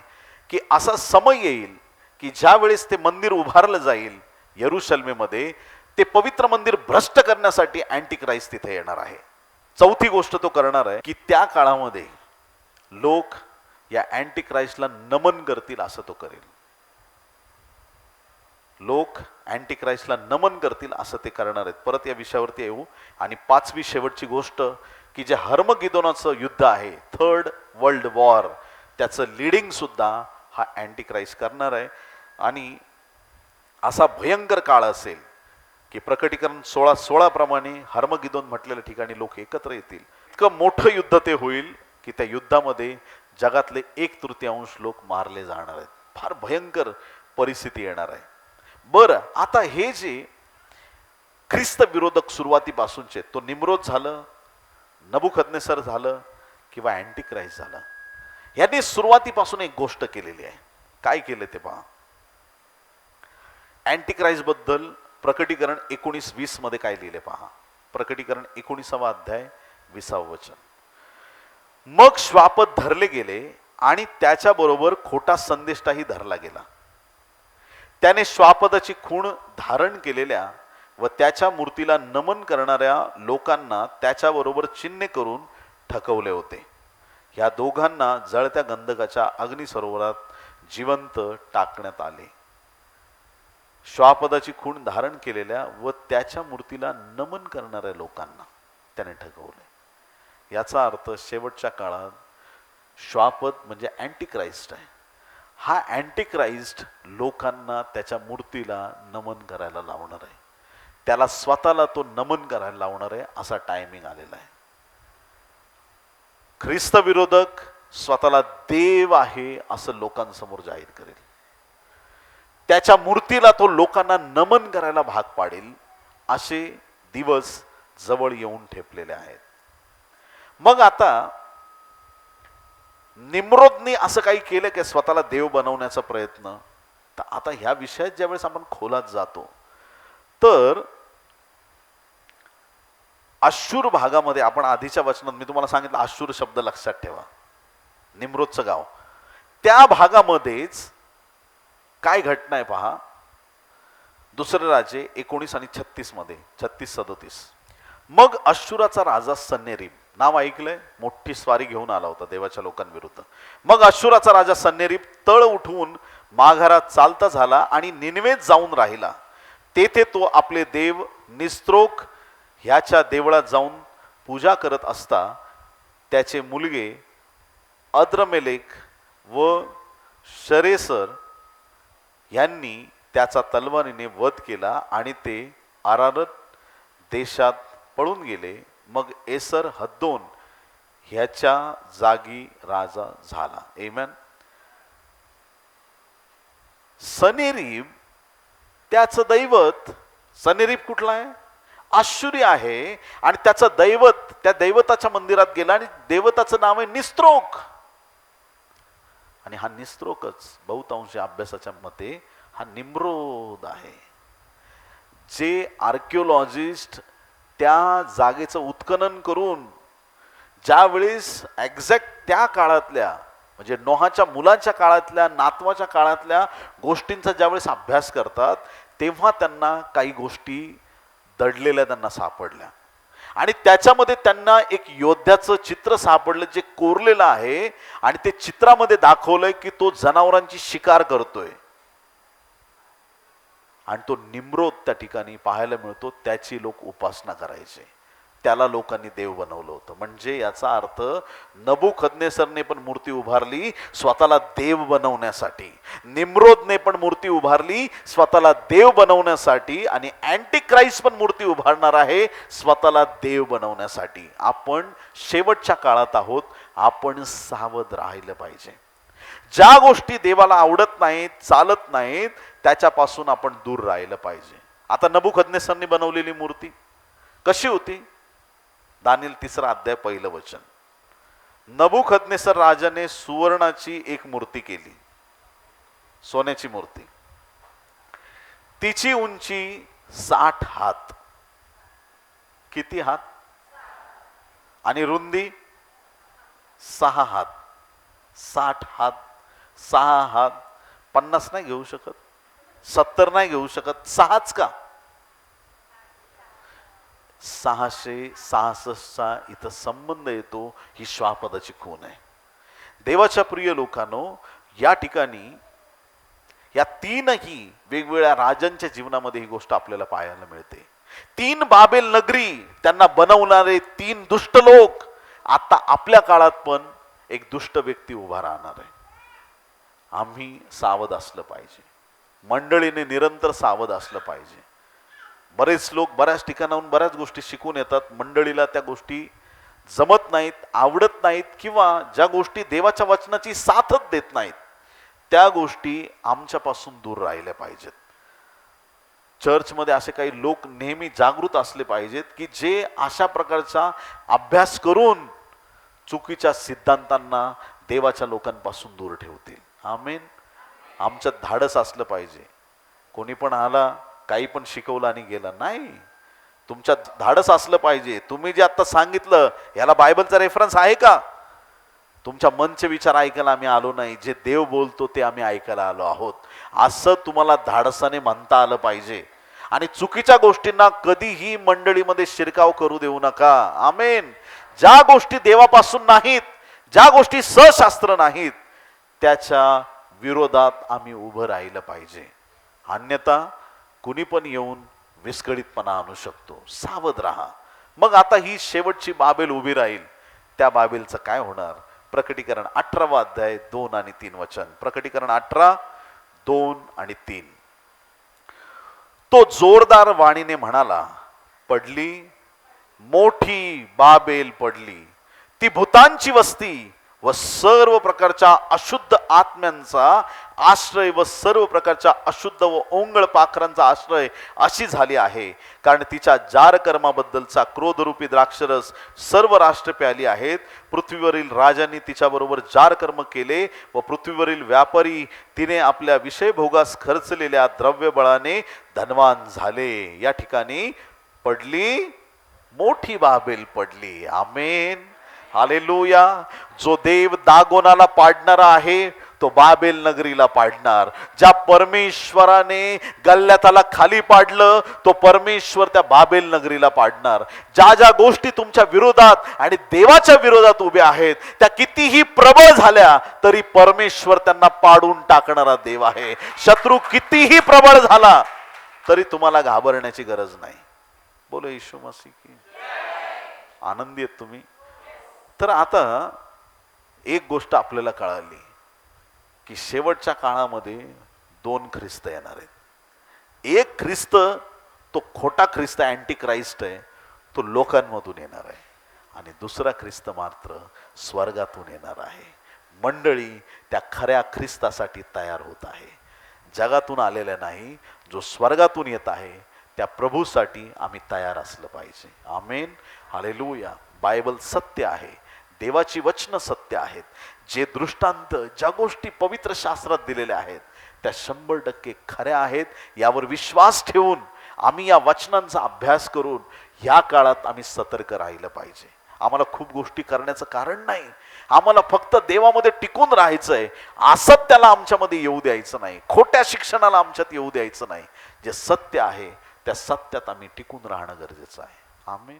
की असा समय येईल की ज्या वेळेस ते मंदिर उभारलं जाईल यरुशलेमेमध्ये, ते पवित्र मंदिर भ्रष्ट करण्यासाठी अँटी क्राइस्ट तिथे येणार आहे. चौथी गोष्ट तो करणार आहे की त्या काळामध्ये लोक या अँटी क्राइस्टला नमन करतील, असं तो करेल. लोक अँटी क्राइस्टला नमन करतील असं ते करणार आहेत. परत या विषयावरती येऊ. आणि 5वी शेवटची गोष्ट की जे हर्मगिदोनाचं युद्ध आहे, 3rd वर्ल्ड वॉर, त्याचं लीडिंग सुद्धा हा अँटी क्राइस्ट करणार आहे. आणि असा भयंकर काळ असेल की प्रकटीकरण 16:16 प्रमाणे हर्मगिदोन म्हटलेल्या ठिकाणी लोक एकत्र येतील. इतकं मोठं युद्ध ते होईल की त्या युद्धामध्ये जगातले 1/3 लोक मारले जाणार आहेत. फार भयंकर परिस्थिती येणार आहे. बरं, आता हे जे ख्रिस्त विरोधक सुरुवातीपासूनचे, तो निम्रोद झालं, नबुकदनेस्सर झालं किंवा अँटिक्राइस्ट झालं, यांनी सुरुवातीपासून एक गोष्ट केलेली आहे. काय केलं ते पहा. अँटिक्राइस्ट बद्दल प्रकटीकरण 19:20 मध्ये काय लिहिले पहा. प्रकटीकरण 19वा अध्याय 20वे वचन. मग श्वापद धरले गेले आणि त्याच्याबरोबर खोटा संदेष्टाही धरला गेला. त्याने श्वापदाची खूण धारण केलेल्या व त्याच्या मूर्तीला नमन करणाऱ्या लोकांना त्याच्याबरोबर चिन्ह करून ठकवले होते. या दोघांना जळत्या गंधकाच्या अग्निसरोवरात जिवंत टाकण्यात आले. श्वापदाची खूण धारण केलेल्या व त्याच्या मूर्तीला नमन करणाऱ्या लोकांना त्याने ठकवले. याचा अर्थ शेवटच्या काळात श्वापद म्हणजे अँटिक्राइस्ट आहे. हा अँटिक्राइस्ट लोकांना त्याच्या मूर्तीला नमन करायला लावणार आहे, त्याला स्वतःला तो नमन करायला लावणार आहे. असा टायमिंग आलेला आहे. ख्रिस्त विरोधक स्वतःला देव आहे असं लोकांसमोर जाहीर करेल. त्याच्या मूर्तीला तो लोकांना नमन करायला भाग पाडेल. असे दिवस जवळ येऊन ठेपलेले आहेत. मग आता निम्रोदनी असं काही केलं की स्वतःला देव बनवण्याचा प्रयत्न. तर आता ह्या विषयात ज्यावेळेस आपण खोलात जातो तर अश्शूर भागामध्ये, आपण आधीच्या वचनात मी तुम्हाला सांगितलं अश्शूर शब्द लक्षात ठेवा, निम्रोदचं गाव, त्या भागामध्येच काय घटना आहे पहा. दुसरे राजे 19 आणि 36 मध्ये, 36-37. मग अश्शूराचा राजा सन्हेरीब, नाव ऐकलंय, मोठी स्वारी घेऊन आला होता देवाच्या लोकांविरुद्ध. मग अश्शूराचा राजा सन्हेरीब तळ उठवून माघारात चालता झाला आणि निनवेत जाऊन राहिला. तेथे तो आपले देव निस्त्रोक ह्याच्या देवळात जाऊन पूजा करत असता त्याचे मुलगे अद्रमेलेक व शरेसर यांनी त्याचा तलवारीने वध केला आणि ते अरारत देशात पळून गेले. मग एसर हद्दोन ह्याच्या जागी राजा झाला. आमेन. सन्हेरीब त्याचं दैवत, सन्हेरीब कुठला आहे? आश्चर्य आहे. आणि त्याचं दैवत, त्या दैवताच्या मंदिरात गेला आणि देवताचं नाव आहे निस्त्रोक. आणि हा निस्त्रोकच बहुतांशी अभ्यासाच्या मते हा निम्रोद आहे. जे आर्किओलॉजिस्ट त्या जागेचं उत्खनन करून ज्यावेळेस एक्झॅक्ट त्या काळातल्या, म्हणजे नोहाच्या मुलांच्या काळातल्या, नातवाच्या काळातल्या गोष्टींचा ज्यावेळेस अभ्यास करतात तेव्हा त्यांना काही गोष्टी दडलेल्या त्यांना सापडल्या. आणि त्याच्यामध्ये त्यांना एक योद्ध्याचं चित्र सापडलं जे कोरलेलं आहे. आणि ते चित्रामध्ये दाखवलंय की तो जनावरांची शिकार करतोय. आणि तो निम्रोद त्या ठिकाणी पाहायला मिळतो. त्याची लोक उपासना करायचे, त्याला लोकांनी देव बनवलं होतं. म्हणजे याचा अर्थ नबुकदनेस्सरने पण मूर्ती उभारली स्वतःला देव बनवण्यासाठी, निम्रोदने पण मूर्ती उभारली स्वतःला देव बनवण्यासाठी, आणि अँटिक्राइस्ट पण मूर्ती उभारणार आहे स्वतःला देव बनवण्यासाठी. आपण शेवटच्या काळात आहोत. आपण सावध राहिलं पाहिजे. ज्या गोष्टी देवाला आवडत नाहीत, चालत नाहीत, त्याच्यापासून आपण दूर राहिलं पाहिजे. आता नबुकदनेस्सरने बनवलेली मूर्ती कशी होती? दानिएल 3रा अध्याय 1 वचन. नबुकदनेस्सर राजाने सुवर्णाची एक मूर्ती केली, सोन्याची मूर्ती. तिची उंची 60 हात. किती हात? आणि रुंदी 6 हात. 60 हात, 6 हात. 50 नाही घेऊ शकत, 70 नाही घेऊ शकत, 6च का? 666चा इथं संबंध येतो. ही श्वापदाची खून आहे. देवाच्या प्रिय लोकांनो, या ठिकाणी या तीनही वेगवेगळ्या राजांच्या जीवनामध्ये ही गोष्ट आपल्याला पाहायला मिळते. 3 बाबेल नगरी, त्यांना बनवणारे 3 दुष्ट लोक. आता आपल्या काळात पण एक दुष्ट व्यक्ती उभा राहणार आहे. आम्ही सावध असलं पाहिजे. मंडळीने निरंतर सावध असलं पाहिजे. बरेच लोक बऱ्याच ठिकाणाहून बऱ्याच गोष्टी शिकून येतात. मंडळीला त्या गोष्टी जमत नाहीत, आवडत नाहीत, किंवा ज्या गोष्टी देवाच्या वचनाची साथच देत नाहीत, त्या गोष्टी आमच्यापासून दूर राहिल्या पाहिजेत. चर्चमध्ये असे काही लोक नेहमी जागृत असले पाहिजेत की जे अशा प्रकारचा अभ्यास करून चुकीच्या सिद्धांतांना देवाच्या लोकांपासून दूर ठेवतील. आमेन. आमच्यात धाडस असलं पाहिजे. कोणी पण आला काही पण शिकवलं आणि गेला नाही. तुमच्यात धाडस असलं पाहिजे. तुम्ही जे आता सांगितलं याला बायबलचा रेफरन्स आहे का? तुमच्या मनचे विचार ऐकायला आम्ही आलो नाही, जे देव बोलतो ते आम्ही ऐकायला आलो आहोत, असं तुम्हाला धाडसाने म्हणता आलं पाहिजे. आणि चुकीच्या गोष्टींना कधीही मंडळीमध्ये शिरकाव करू देऊ नका. आमेन. ज्या गोष्टी देवापासून नाहीत, ज्या गोष्टी सशास्त्र नाहीत, त्याच्या विरोधात आम्ही उभं राहिलं पाहिजे. अन्यथा कुणी पण येऊन विस्कळीतपणा आणू शकतो. सावध राहा. मग आता ही शेवटची बाबेल उभी राहील. त्या बाबेलचं काय होणार? प्रकटीकरण 18 अध्याय 2 आणि 3 वचन. प्रकटीकरण 18 2 आणि 3. तो जोरदार वाणीने म्हणाला, पडली, मोठी बाबेल पडली, ती भूतांची वस्ती व सर्व प्रकारच्या अशुद्ध आत्म्यांचा आश्रय व सर्व प्रकारच्या अशुद्ध व ओंगळ पाखरांचा आश्रय अशी झाली आहे. कारण तिच्या जार कर्माबद्दलचा क्रोधरूपी द्राक्षरस सर्व राष्ट्र प्याली आहेत. पृथ्वीवरील राजांनी तिच्याबरोबर जार कर्म केले व पृथ्वीवरील व्यापारी तिने आपल्या विषयभोगास खर्चलेल्या द्रव्यबळाने धनवान झाले. या ठिकाणी पडली, मोठी बाबेल पडली. आमेन. हालेलुया. जो देव दागोनाला पाडणारा आहे तो बाबेल नगरीला पाडणार. ज्या परमेश्वराने गल्ल्याताला खाली पाडलं तो परमेश्वर त्या बाबेल नगरीला पाडणार. ज्या ज्या गोष्टी तुमच्या विरोधात आणि देवाच्या विरोधात उभ्या आहेत त्या कितीही प्रबळ झाल्या तरी परमेश्वर त्यांना पाडून टाकणारा देव आहे. शत्रू कितीही प्रबळ झाला तरी तुम्हाला घाबरण्याची गरज नाही. बोलो येशू मसीह की. आनंदी आहेत तुम्ही? तर आता एक गोष्ट आपल्याला कळाली की शेवटच्या काळामध्ये 2 ख्रिस्त येणार आहेत. एक ख्रिस्त तो खोटा ख्रिस्त, अँटी क्राइस्ट आहे, तो लोकांमधून येणार आहे. आणि दुसरा ख्रिस्त मात्र स्वर्गातून येणार आहे. मंडळी त्या खऱ्या ख्रिस्तासाठी तयार होत आहे. जगातून आलेल्या नाही, जो स्वर्गातून येत आहे त्या प्रभूसाठी आम्ही तयार असलं पाहिजे. आमेन. हालेलुया. बायबल सत्य आहे. देवाची वचनं सत्य आहेत. जे दृष्टांत, ज्या गोष्टी पवित्र शास्त्रात दिलेल्या आहेत त्या 100% खऱ्या आहेत. यावर विश्वास ठेवून आम्ही या वचनांचा अभ्यास करून ह्या काळात आम्ही सतर्क राहिलं पाहिजे. आम्हाला खूप गोष्टी करण्याचं कारण नाही. आम्हाला फक्त देवामध्ये टिकून राहायचंय. असत्याला आमच्यामध्ये येऊ द्यायचं नाही. खोट्या शिक्षणाला आमच्यात येऊ द्यायचं नाही. जे सत्य आहे त्या सत्यात आम्ही टिकून राहणं गरजेचं आहे. आमेन.